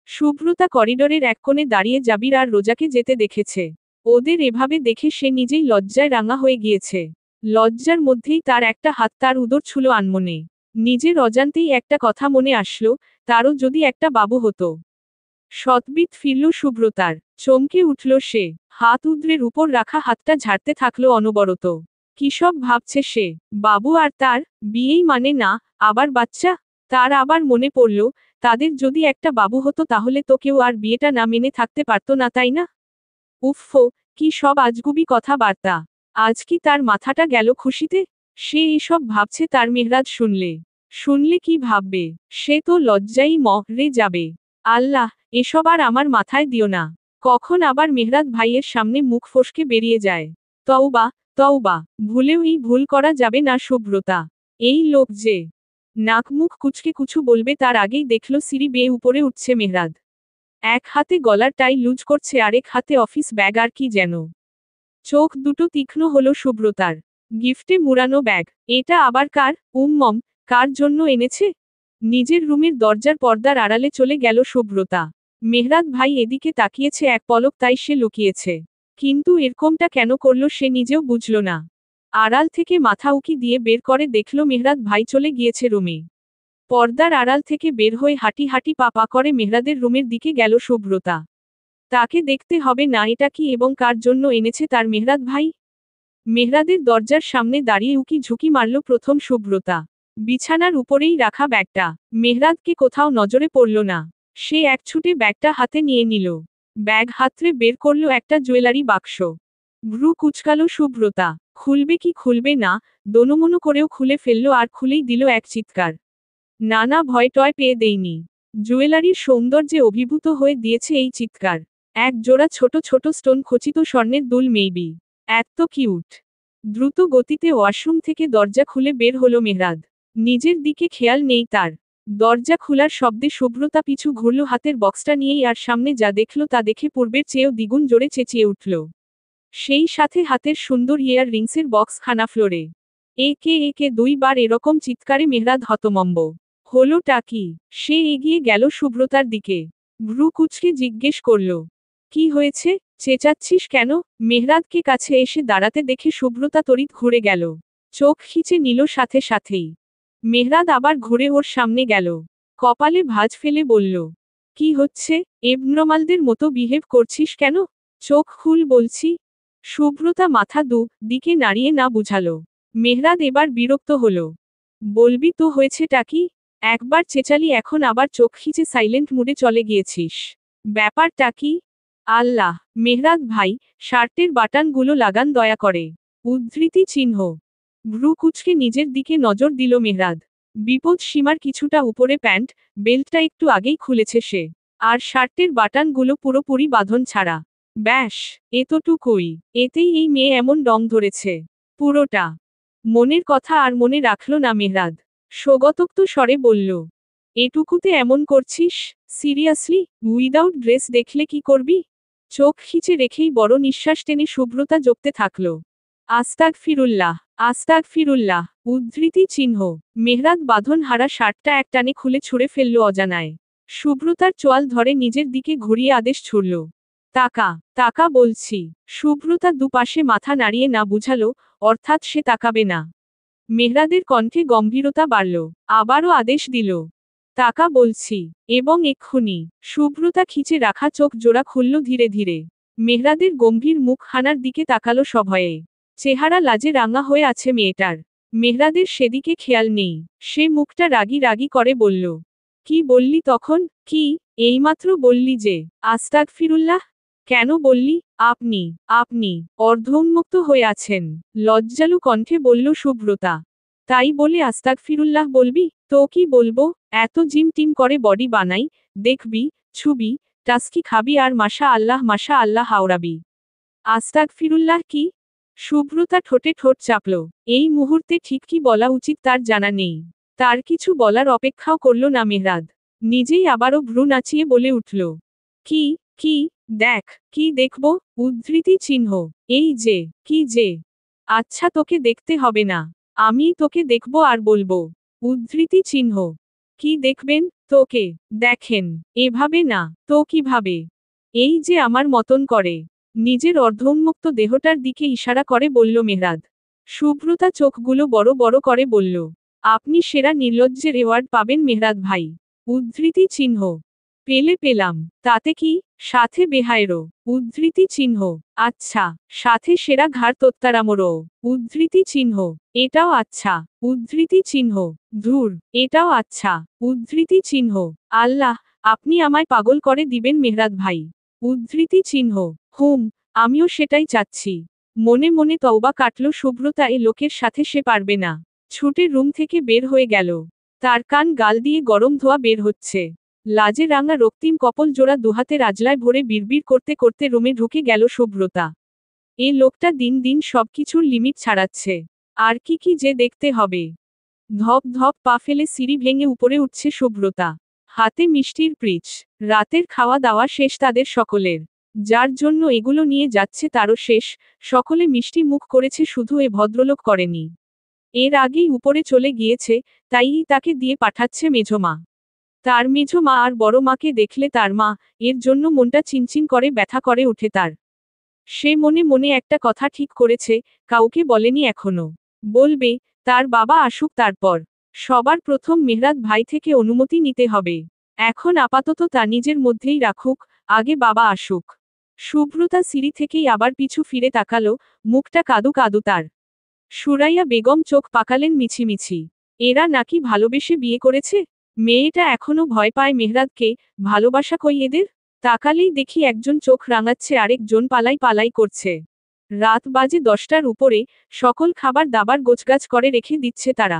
শুভ্রতা করিডোরের এক কোণে দাঁড়িয়ে জাবির আর রোজাকে যেতে দেখেছে। ওদের এভাবে দেখে সে নিজেই লজ্জায় রাঙা হয়ে গিয়েছে। লজ্জার মধ্যেই তার একটা হাত তার উদর ছুঁলো আনমনে। নিজের অজান্তেই একটা কথা মনে আসলো, তারও যদি একটা বাবু হতো। সৎবিত ফিরল শুভ্রতার। চমকে উঠল সে। হাত উদ্রের উপর রাখা হাতটা ঝাড়তে থাকলো অনবরত। কিসব ভাবছে সে? বাবু আর তার বিয়েই মানে না, আবার বাচ্চা? তার আবার মনে পড়ল, তাদের যদি একটা বাবু হতো তাহলে তো কেউ আর বিয়েটা না মেনে থাকতে পারত না, তাই না? উফফো, কি সব আজগুবি কথাবার্তা। আজ কি তার মাথাটা গেল খুশিতে? সে এসব ভাবছে তার মেহরাজ শুনলে কি ভাববে? সে তো লজ্জাই মরে যাবে। আল্লাহ, এসব আর আমার মাথায় দিও না। কখন আবার মেহরাজ ভাইয়ের সামনে মুখ ফসকে বেরিয়ে যায়। তওবা, তওবা, ভুলেও এই ভুল করা যাবে না শুভ্রতা। এই লোক যে নাক মুখ কুচকে কুচু বলবে তার আগেই দেখল সিঁড়ি বেয়ে উপরে উঠছে মেহরাজ। এক হাতে গলার টাই লুজ করছে, আরেক হাতে অফিস ব্যাগ আর কি যেন। চোখ দুটো তীক্ষ্ণ হলো শুভ্রতার। গিফটে মুড়ানো ব্যাগ। এটা আবার কার? উম্মম, কার জন্য এনেছে? নিজের রুমের দরজার পর্দার আড়ালে চলে গেল শুভ্রতা। মেহরাজ ভাই এদিকে তাকিয়েছে এক পলক, তাই সে লুকিয়েছে। কিন্তু এরকমটা কেন করলো সে নিজেও বুঝল না। আড়াল থেকে মাথা উকি দিয়ে বের করে দেখল মেহরাজ ভাই চলে গিয়েছে রুমে। পর্দার আড়াল থেকে বের হয়ে হাঁটি হাঁটি পা পা করে মেহরাদের রুমের দিকে গেল শুভ্রতা। তাকে দেখতে হবে না এটা কি এবং কার জন্য এনেছে তার মেহরাজ ভাই। মেহরাদের দরজার সামনে দাঁড়িয়ে উকি ঝুঁকি মারল প্রথম শুভ্রতা। বিছানার উপরেই রাখা ব্যাগটা। মেহরাদকে কোথাও নজরে পড়ল না। সে এক ছুটে ব্যাগটা হাতে নিয়ে নিল। ব্যাগ হাতড়ে বের করল একটা জুয়েলারি বাক্স। ভ্রু কুচকালো শুভ্রতা। খুলবে কি খুলবে না, দোনমনো করেও খুলে ফেলল আর খুলেই দিল এক চিৎকার। নানা ভয় টয় পেয়ে দেয়নি। জুয়েলারির সৌন্দর্যে অভিভূত হয়ে দিয়েছে এই চিৎকার। এক জোড়া ছোট ছোট স্টোন খচিত স্বর্ণের দুল মেবি। এত কিউট। দ্রুত গতিতে ওয়াশরুম থেকে দরজা খুলে বের হলো মেহরাদ। নিজের দিকে খেয়াল নেই তার। দরজা খোলার শব্দে শুভ্রতা পিছু ঘুরল হাতের বক্সটা নিয়েই, আর সামনে যা দেখল তা দেখে পূর্বের চেয়েও দ্বিগুণ জোরে চেঁচিয়ে উঠল। সেই সাথে হাতের সুন্দর ইয়ার রিংসের বক্স খানা ফ্লোরে। একে একে 2 বার এরকম চিৎকারে মেহরাদ হতমম্ব। হলোটা কি? সে এগিয়ে গেল শুভ্রতার দিকে। ভ্রু কুঁচকে জিজ্ঞেস করল, কি হয়েছে? চেঁচাচ্ছিস কেন? মেহরাদকে কাছে এসে দাঁড়াতে দেখে শুভ্রতা তড়িৎ ঘুরে গেল। চোখ খিচে নিল সাথে সাথেই। মেহরাদ আবার ঘুরে ওর সামনে গেল। কপালে ভাঁজ ফেলে বলল, কি হচ্ছে? এবনর্মালদের মতো বিহেভ করছিস কেন? চোখ খুল বলছি। শুভ্রতা মাথা দিকে নাড়িয়ে না বুঝালো। মেহরাদ এবার বিরক্ত হল। বলবি তো হয়েছেটা কি? একবার চেঁচালি, এখন আবার চোখ খিচে সাইলেন্ট মুডে চলে গিয়েছিস। ব্যাপারটা কি? আল্লাহ, মেহরাদ ভাই, শার্টের বাটনগুলো লাগান দয়া করে। উদ্ধৃতি চিহ্ন। ভ্রু কুচকে নিজের দিকে নজর দিল মেহরাদ। বিপদ সীমার কিছুটা উপরে প্যান্ট, বেল্টটা একটু আগেই খুলেছে সে। আর শার্টের বাটনগুলো পুরোপুরি বাঁধন ছাড়া। ব্যাস, এতটুকুই। এতেই এই মেয়ে এমন রং ধরেছে। পুরোটা। মনের কথা আর মনে রাখল না মেহরাদ। স্বগতোক্ত স্বরে বলল, এটুকুতে এমন করছিস? সিরিয়াসলি? উইদাউট ড্রেস দেখলে কি করবি? চোখ খিচে রেখেই বড় নিঃশ্বাস টেনে শুভ্রতা জপতে থাকল, আস্তাগফিরুল্লাহ, আস্তাগফিরুল্লাহ। উদ্ধৃতি চিহ্ন। মেহরাদ বাঁধন হারা শার্টটা একটানে খুলে ছুঁড়ে ফেলল অজানায়। শুভ্রতার চোয়াল ধরে নিজের দিকে ঘুরিয়ে আদেশ ছুড়ল, তাকা, তাকা বলছি। শুভ্রতা দুপাশে মাথা নাড়িয়ে না বুঝালো, অর্থাৎ সে তাকাবে না। মেহরাদের কণ্ঠে গম্ভীরতা বাড়ল। আবারও আদেশ দিল, তাকা বলছি। এবং এক্ষুনি। শুভ্রতা খিচে রাখা চোখ জোড়া খুলল ধীরে ধীরে। মেহরাদের গম্ভীর মুখ খানার দিকে তাকালো সভয়ে। চেহারা লাজে রাঙা হয়ে আছে মেয়েটার। মেহরাদের সেদিকে খেয়াল নেই। সে মুখটা রাগি রাগি করে বলল, কি বললি তখন? কি? এইমাত্র বললি যে আস্তাগফিরুল্লাহ। কেন বললি? আপনি, আপনি অর্ধউন্মুক্ত হয়ে আছেন। লজ্জালু কণ্ঠে বলল শুভ্রতা। তাই বলে আস্তাগফিরুল্লাহ বলবি? তো কি বলবো? এত জিম টিম করে বডি বানাই, দেখবি, ছুবি, টাস্কি খাবি আর মাশা আল্লাহ হাওড়াবি। আস্তাগফিরুল্লাহ কি? শুভ্রতা ঠোঁটে ঠোঁট চাপল। এই মুহূর্তে ঠিক কি বলা উচিত তার জানা নেই। তার কিছু বলার অপেক্ষাও করল না মেহরাদ। নিজেই আবারও ভ্রু নাচিয়ে বলে উঠল, কি? কি? দেখ। কি দেখব? উদ্ধৃতি চিহ্ন। এই যে, কি যে? আচ্ছা, তোকে দেখতে হবে না। আমি তোকে দেখব আর বলবো। উদ্ধৃতি চিহ্ন। কি দেখবেন? তোকে। দেখেন। এভাবে না তো কিভাবে? এই যে আমার মতন করে। নিজের অর্ধোন্মুক্ত দেহটার দিকে ইশারা করে বলল মেহরাদ। শুভ্রতা চোখগুলো বড় বড় করে বলল, আপনি সেরা নির্লজ্জের অ্যাওয়ার্ড পাবেন মেহরাদ ভাই। উদ্ধৃতি চিহ্ন। পেলাম। তাতে কি? সাথে বেহায়েরও। উদ্ধৃতি চিহ্ন। আচ্ছা, সাথে সেরা ঘাড় তোত্তারামোরও। উদ্ধৃতি চিহ্ন। এটাও আচ্ছা। উদ্ধৃতি চিহ্ন। ধুর, এটাও আচ্ছা। উদ্ধৃতি চিহ্ন। আল্লাহ, আপনি আমায় পাগল করে দিবেন মেহরাদ ভাই। উদ্ধৃতি চিহ্ন। আমিও সেটাই চাচ্ছি। মনে মনে তওবা কাটল শুভ্রতা, এ লোকের সাথে সে পারবে না। ছুটে রুম থেকে বের হয়ে গেল। তার কান গাল দিয়ে গরম ধোয়া বের হচ্ছে। লাজে রাঙা রক্তিম কপল জোড়া দুহাতের আজলায় ভরে বিড়বিড় করতে করতে রুমে ঢুকে গেল শুভ্রতা। এ লোকটা দিন দিন সবকিছুর লিমিট ছাড়াচ্ছে। আর কি কি যে দেখতে হবে। ধপ ধপ পা ফেলে সিঁড়ি ভেঙে উপরে উঠছে শুভ্রতা। হাতে মিষ্টির পিচ। রাতের খাওয়া দাওয়া শেষ তাদের সকলের। যার জন্য এগুলো নিয়ে যাচ্ছে তারও শেষ। সকলে মিষ্টি মুখ করেছে, শুধু এ ভদ্রলোক করেনি। এর আগেই উপরে চলে গিয়েছে, তাই তাকে দিয়ে পাঠাচ্ছে মেঝমা। তার মেঝো মা আর বড় মাকে দেখলে তার মা, এর জন্য মনটা চিনচিন করে ব্যথা করে ওঠে তার। সে মনে মনে একটা কথা ঠিক করেছে, কাউকে বলেনি এখনো। বলবে, তার বাবা আসুক তারপর। সবার প্রথম মেহরাদ ভাই থেকে অনুমতি নিতে হবে। এখন আপাতত তা নিজের মধ্যেই রাখুক, আগে বাবা আসুক। শুভ্রতা সিঁড়ি থেকেই আবার পিছু ফিরে তাকালো, মুখটা কাদু কাদু তার। সুরাইয়া বেগম চোখ পাকালেন মিছিমিছি। এরা নাকি ভালোবেসে বিয়ে করেছে? মেয়েটা এখনো ভয় পায় মেহরাদকে। ভালোবাসা কই এদের? তাকালেই দেখি একজন চোখ রাঙাচ্ছে, আরেকজন পালাই পালাই করছে। রাত বাজে 10টার উপরে। সকল খাবার দাবার গোছগাছ করে রেখে দিচ্ছে তারা।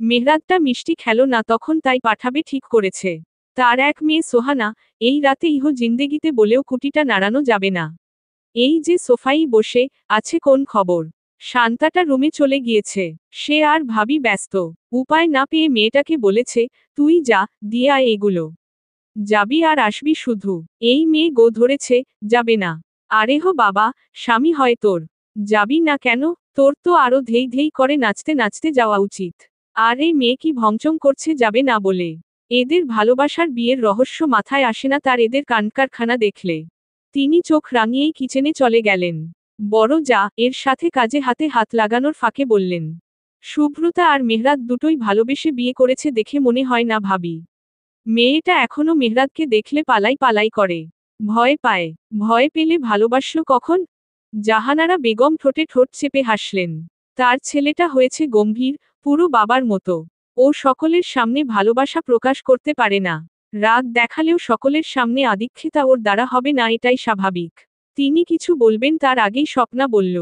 মেহরাদটা মিষ্টি খেলো না তখন, তাই পাঠাবে ঠিক করেছে। তার এক মেয়ে সোহানা, এই রাতে ইহ জিন্দেগিতে বলেও কুটিটা নাড়ানো যাবে না। এই যে সোফাই বসে আছে, কোন খবর? শান্তাটা রুমে চলে গিয়েছে। সে আর ভাবি ব্যস্ত। উপায় না পেয়ে মেয়েটাকে বলেছে, তুই যা, দিয়ে আয় এগুলো। যাবি আর আসবি শুধু। এই মেয়ে গো ধরেছে, যাবে না। আরে হো বাবা, স্বামী হয় তোর। যাবি না কেন? তোর তো আরো ধেই ধেই করে নাচতে নাচতে যাওয়া উচিত। আর এই মেয়ে কি ভংচং করছে যাবে না বলে। এদের ভালোবাসার বিয়ের রহস্য মাথায় আসে না তার এদের কাণ্ডকারখানা দেখলে। তিনি চোখ রাঙিয়েই কিচেনে চলে গেলেন। বড় যা এর সাথে কাজে হাতে হাত লাগানোর ফাঁকে বললেন, সুব্রতা আর মেহরাত দুটোই ভালোবেসে বিয়ে করেছে দেখে মনে হয় না ভাবি? মেয়েটা এখনো মেহরাতকে দেখলে পালাই পালাই করে। ভয় পায়। ভয় পেলে ভালোবাসল কখন? জাহানারা বেগম ঠোঁটে ঠোঁট চেপে হাসলেন। তার ছেলেটা হয়েছে গম্ভীর, পুরো বাবার মতো। ও সকলের সামনে ভালোবাসা প্রকাশ করতে পারে না। রাগ দেখালেও সকলের সামনে আদিক্ষেতা ওর দ্বারা হবে না, এটাই স্বাভাবিক। তিনি কিছু বলবেন তার আগেই স্বপ্না বলল,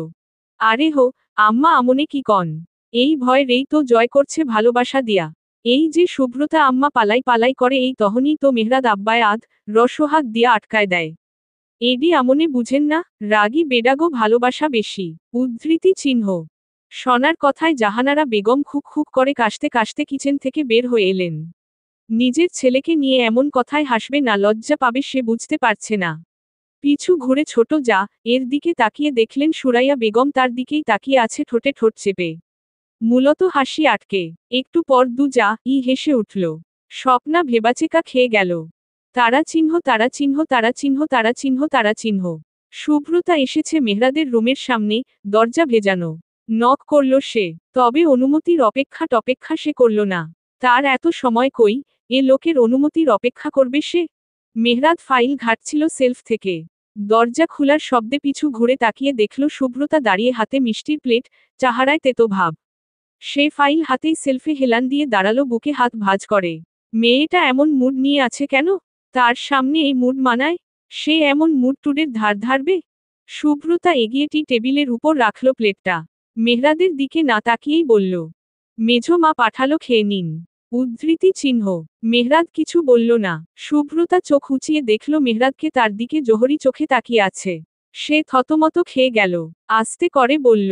আরে হো, আম্মা আমনে কি কন? এই ভয় রেই তো জয় করছে ভালোবাসা দিয়া। এই যে সুব্রতা আম্মা পালাই পালাই করে, এই তহনই তো মেহরাদ আব্বায় আধ রসহাত দিয়া আটকায় দেয়। এডি আমনে বুঝেন না? রাগী বেডাগো ভালোবাসা বেশি। উদ্ধৃতি চিহ্ন। শোনার কথায় জাহানারা বেগম খুক খুক করে কাশতে কাশতে কিচেন থেকে বের হয়ে এলেন। নিজের ছেলেকে নিয়ে এমন কথায় হাসবে না লজ্জা পাবে সে বুঝতে পারছে না। পিছু ঘুরে ছোট যা এর দিকে তাকিয়ে দেখলেন সুরাইয়া বেগম তার দিকেই তাকিয়ে আছে ঠোঁটে ঠোঁট চেপে। মূলত হাসি আটকে। একটু পর দু যা হেসে উঠল। স্বপ্না ভেবাচেকা খেয়ে গেল। তারা চিহ্ন তারা চিহ্ন তারা চিহ্ন তারা চিহ্ন তারা চিহ্ন। সুব্রতা এসেছে মেহরাদের রুমের সামনে, দরজা ভেজানো। নক করল সে, তবে অনুমতির অপেক্ষা সে করল না। তার এত সময় কই, এ লোকের অনুমতির অপেক্ষা করবে সে? মেহরাদ ফাইল ঘাটছিল সেলফ থেকে। দরজা খোলার শব্দে পিছু ঘুরে তাকিয়ে দেখল সুব্রতা দাঁড়িয়ে, হাতে মিষ্টির প্লেট, চাহারায় তেতো ভাব। সে ফাইল হাতেই সেলফে হেলান দিয়ে দাঁড়ালো, বুকে হাত ভাঁজ করে। মেয়েটা এমন মুড নিয়ে আছে কেন? তার সামনে এই মুড মানায়? সে এমন মুড টুডের ধার ধারবে? সুব্রতা এগিয়ে টেবিলের উপর রাখল প্লেটটা। মেহরাদের দিকে না তাকিয়েই বলল, মেঝো মা পাঠালো, খেয়ে নিন। উদ্ধৃতি চিহ্ন। মেহরাদ কিছু বলল না। সুব্রতা চোখ উঁচিয়ে দেখল মেহরাদকে তার দিকে জোহরি চোখে তাকিয়ে আছে। সে থতমত খেয়ে গেল। আস্তে করে বলল,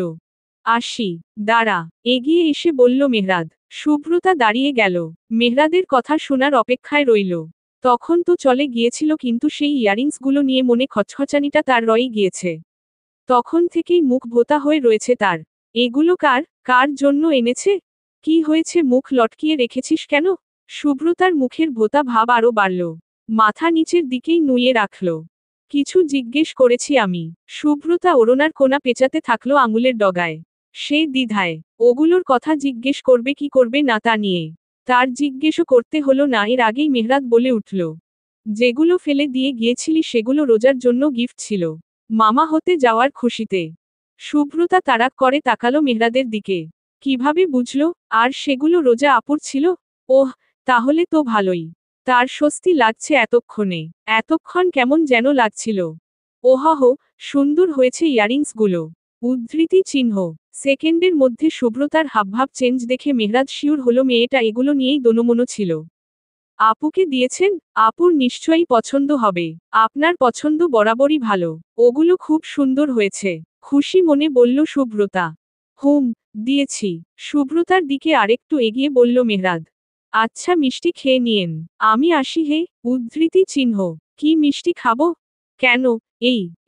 আসি। দাঁড়া। এগিয়ে এসে বলল মেহরাদ। সুব্রতা দাঁড়িয়ে গেল। মেহরাদের কথা শোনার অপেক্ষায় রইল। তখন তো চলে গিয়েছিল, কিন্তু সেই ইয়ারিংসগুলো নিয়ে মনে খচখচানিটা তার রয়ে গিয়েছে। তখন থেকেই মুখ ভোতা হয়ে রয়েছে তার। এগুলো কার জন্য এনেছে? কি হয়েছে, মুখ লটকিয়ে রেখেছিস কেন? সুব্রতার মুখের ভোতা ভাব আরও বাড়ল। মাথা নিচের দিকেই নুইয়ে রাখল। কিছু জিজ্ঞেস করেছি আমি। সুব্রতা ওড়নার কোনা পেঁচাতে থাকলো আঙুলের ডগায়। সে দ্বিধায়। ওগুলোর কথা জিজ্ঞেস করবে কি করবে না তা নিয়ে। তার জিজ্ঞেসও করতে হলো না, এর আগেই মেহরাদ বলে উঠল, যেগুলো ফেলে দিয়ে গিয়েছিলি সেগুলো রোজার জন্য গিফট ছিল। মামা হতে যাওয়ার খুশিতে। সুব্রতা তাড়াক করে তাকালো মেহরাদের দিকে। কিভাবে বুঝল? আর সেগুলো রোজা আপুর ছিল? ওহ, তাহলে তো ভালোই। তার স্বস্তি লাগছে এতক্ষণে। এতক্ষণ কেমন যেন লাগছিল। ওহহ, সুন্দর হয়েছে ইয়ারিংসগুলো। উদ্ধৃতি চিহ্ন। সেকেন্ডের মধ্যে সুব্রতার হাবভাব চেঞ্জ দেখে মেহরাদ শিওর হলো মেয়েটা এগুলো নিয়েই দোনমনো ছিল। আপুকে দিয়েছেন? আপুর নিশ্চয়ই পছন্দ হবে। আপনার পছন্দ বরাবরই ভালো। ওগুলো খুব সুন্দর হয়েছে। খুশি মনে বলল সুব্রতা। হুম, দিয়েছি। সুব্রতার দিকে আরেকটু এগিয়ে বলল মেহরাদ। আচ্ছা, মিষ্টি খেয়ে নিয়েন। আমি আসি হে। উদ্ধৃতি চিহ্ন। কি মিষ্টি খাবো? কেন?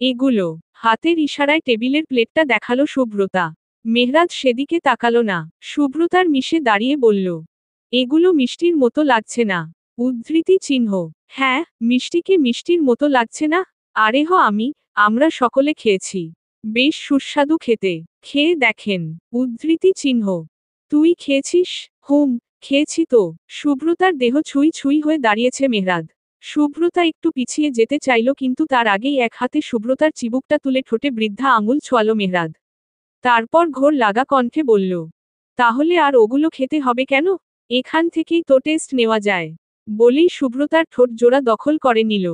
এগুলো। হাতের ইশারায় টেবিলের প্লেটটা দেখালো সুব্রতা। মেহরাদ সেদিকে তাকালো না। সুব্রতার মিশে দাঁড়িয়ে বলল, এগুলো মিষ্টির মতো লাগছে না। উদ্ধৃতি চিহ্ন। হ্যাঁ, মিষ্টিকে মিষ্টির মতো লাগছে না? আরে হো, আমরা সকলে খেয়েছি। বেশ সুস্বাদু খেতে। খেয়ে দেখেন। উদ্ধৃতি চিহ্ন। তুই খেয়েছিস? হুম, খেয়েছি তো। সুব্রতার দেহ ছুঁই ছুঁই হয়ে দাঁড়িয়েছে মেহরাদ। সুব্রতা একটু পিছিয়ে যেতে চাইল, কিন্তু তার আগেই এক হাতে সুব্রতার চিবুকটা তুলে ঠোঁটে বৃদ্ধা আঙুল ছোয়ালো মেহরাদ। তারপর ঘোর লাগা কণ্ঠে বলল, তাহলে আর ওগুলো খেতে হবে কেন? এখান থেকেই তো টেস্ট নেওয়া যায়। বলেই সুব্রতার ঠোঁট জোড়া দখল করে নিল।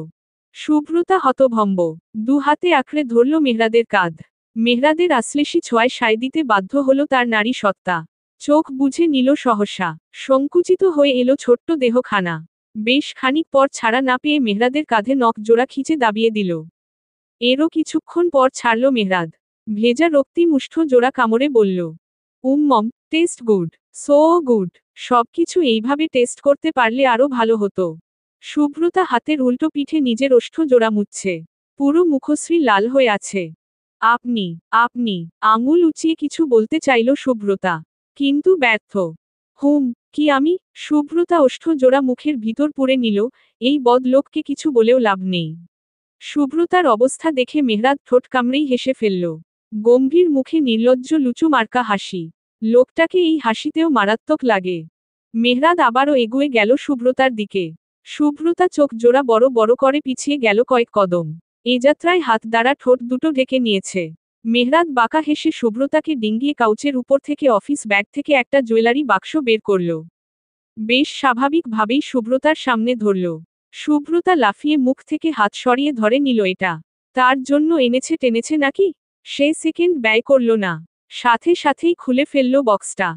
সুব্রতা হতভম্ব। দু হাতে আঁকড়ে ধরল মেহরাদের কাঁধ। মেহরাদের আশ্লেষী ছোঁয়ায় সায় দিতে বাধ্য হলো তার নারী সত্তা। চোখ বুঝে নিল সহসা। সংকুচিত হয়ে এলো ছোট্ট দেহখানা। বেশ খানিক পর ছাড়া না পেয়ে মেহরাদের কাঁধে নখ জোড়া খিঁচে দাবিয়ে দিল। এরও কিছুক্ষণ পর ছাড়ল মেহরাদ। ভেজা রক্তি মুষ্ঠ জোড়া কামড়ে বলল, মম, টেস্ট গুড, সো গুড। সবকিছু এইভাবে টেস্ট করতে পারলে আরো ভালো হতো। সুব্রতা হাতের উল্টো পিঠে নিজের ওষ্ঠ জোড়া মুছছে। পুরো মুখশ্রী লাল হয়ে আছে। আপনি, আপনি, আঙুল উঁচিয়ে কিছু বলতে চাইল সুব্রতা, কিন্তু ব্যর্থ। কি আমি? সুব্রতা ওষ্ঠ জোড়া মুখের ভিতর পুরে নিল, এই বদলোককে কিছু বলেও লাভ নেই। সুব্রতার অবস্থা দেখে মেহরাদ ঠোঁট কামড়েই হেসে ফেলল। গম্ভীর মুখে নির্লজ্জ লুচু মার্কা হাসি। লোকটাকে এই হাসিতেও মারাত্মক লাগে। মেহরাদ আবারও এগুয়ে গেল সুব্রতার দিকে। সুব্রতা চোখ জোড়া বড় বড় করে পিছিয়ে গেল কয়েক কদম। এ যাত্রায় হাত দ্বারা ঠোঁট দুটো ঢেকে নিয়েছে। মেহরাদ বাঁকা হেসে সুব্রতাকে ডিঙ্গিয়ে কাউচের উপর থেকে অফিস ব্যাগ থেকে একটা জুয়েলারি বাক্স বের করল। বেশ স্বাভাবিকভাবেই সুব্রতার সামনে ধরল। সুব্রতা লাফিয়ে মুখ থেকে হাত সরিয়ে ধরে নিল। এটা তার জন্য এনেছে টেনেছে নাকি? সে সেকেন্ড ব্যয় করল না, সাথে সাথেই খুলে ফেলল বক্সটা।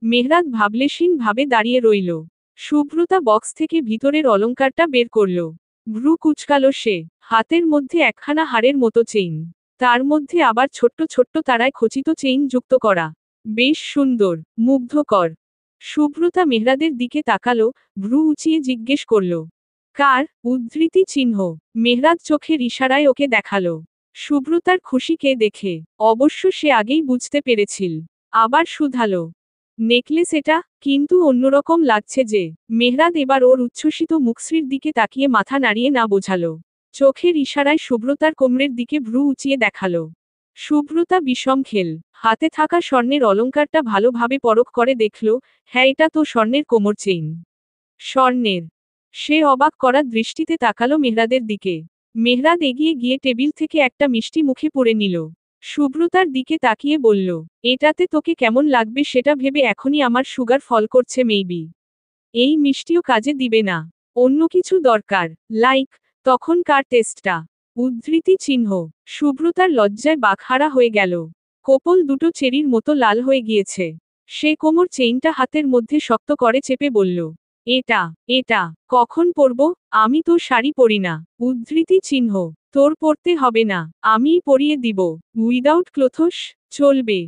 মেহরাদ ভাবলেশীন ভাবে দাঁড়িয়ে রইল। সুব্রতা বক্স থেকে ভিতরের অলংকারটা বের করল। ভ্রু কুচকালো সে। হাতের মধ্যে একখানা হাড়ের মতো চেইন, তার মধ্যে আবার ছোট্ট ছোট্ট তারায় খচিত চেইন যুক্ত করা। বেশ সুন্দর, মুগ্ধকর। সুব্রতা মেহরাদের দিকে তাকালো, ভ্রু উঁচিয়ে জিজ্ঞেস করল, কার? উদ্ধৃতি চিহ্ন। মেহরাদ চোখের ইশারায় ওকে দেখালো। সুব্রতার খুশিকে দেখে অবশ্য সে আগেই বুঝতে পেরেছিল। আবার শুধালো, নেকলেস এটা? কিন্তু অন্যরকম লাগছে যে। মেহরাদ এবার ওর উচ্ছ্বসিত মুখশ্রীর দিকে তাকিয়ে মাথা নাড়িয়ে না বোঝালো। চোখের ইশারায় সুব্রতার কোমরের দিকে ভ্রু উঁচিয়ে দেখালো। সুব্রতা বিষম খেল। হাতে থাকা স্বর্ণের অলংকারটা ভালোভাবে পরখ করে দেখল, হ্যাঁ এটা তো স্বর্ণের কোমর চেইন। স্বর্ণের। সে অবাক করা দৃষ্টিতে তাকালো মেহরাদের দিকে। মেহরাদ এগিয়ে গিয়ে টেবিল থেকে একটা মিষ্টি মুখে পুরে নিল। সুব্রতার দিকে তাকিয়ে বলল, এটাতে তোকে কেমন লাগবে সেটা ভেবে এখনই আমার সুগার ফল করছে মেইবি। এই মিষ্টিও কাজে দিবে না, অন্য কিছু দরকার, লাইক তখনকার টেস্টটা। উদ্ধৃতি চিহ্ন। সুব্রতার লজ্জায় বাকহারা হয়ে গেল। কপল দুটো চেরির মতো লাল হয়ে গিয়েছে। সে কোমর চেইনটা হাতের মধ্যে শক্ত করে চেপে বলল, এটা এটা কখন পরব? আমি তো শাড়ি পরি না। উদ্ধৃতি চিহ্ন। তোর পরতে হবে না, আমিই পরিয়ে দিব। উইদাউট ক্লোথস চলবে।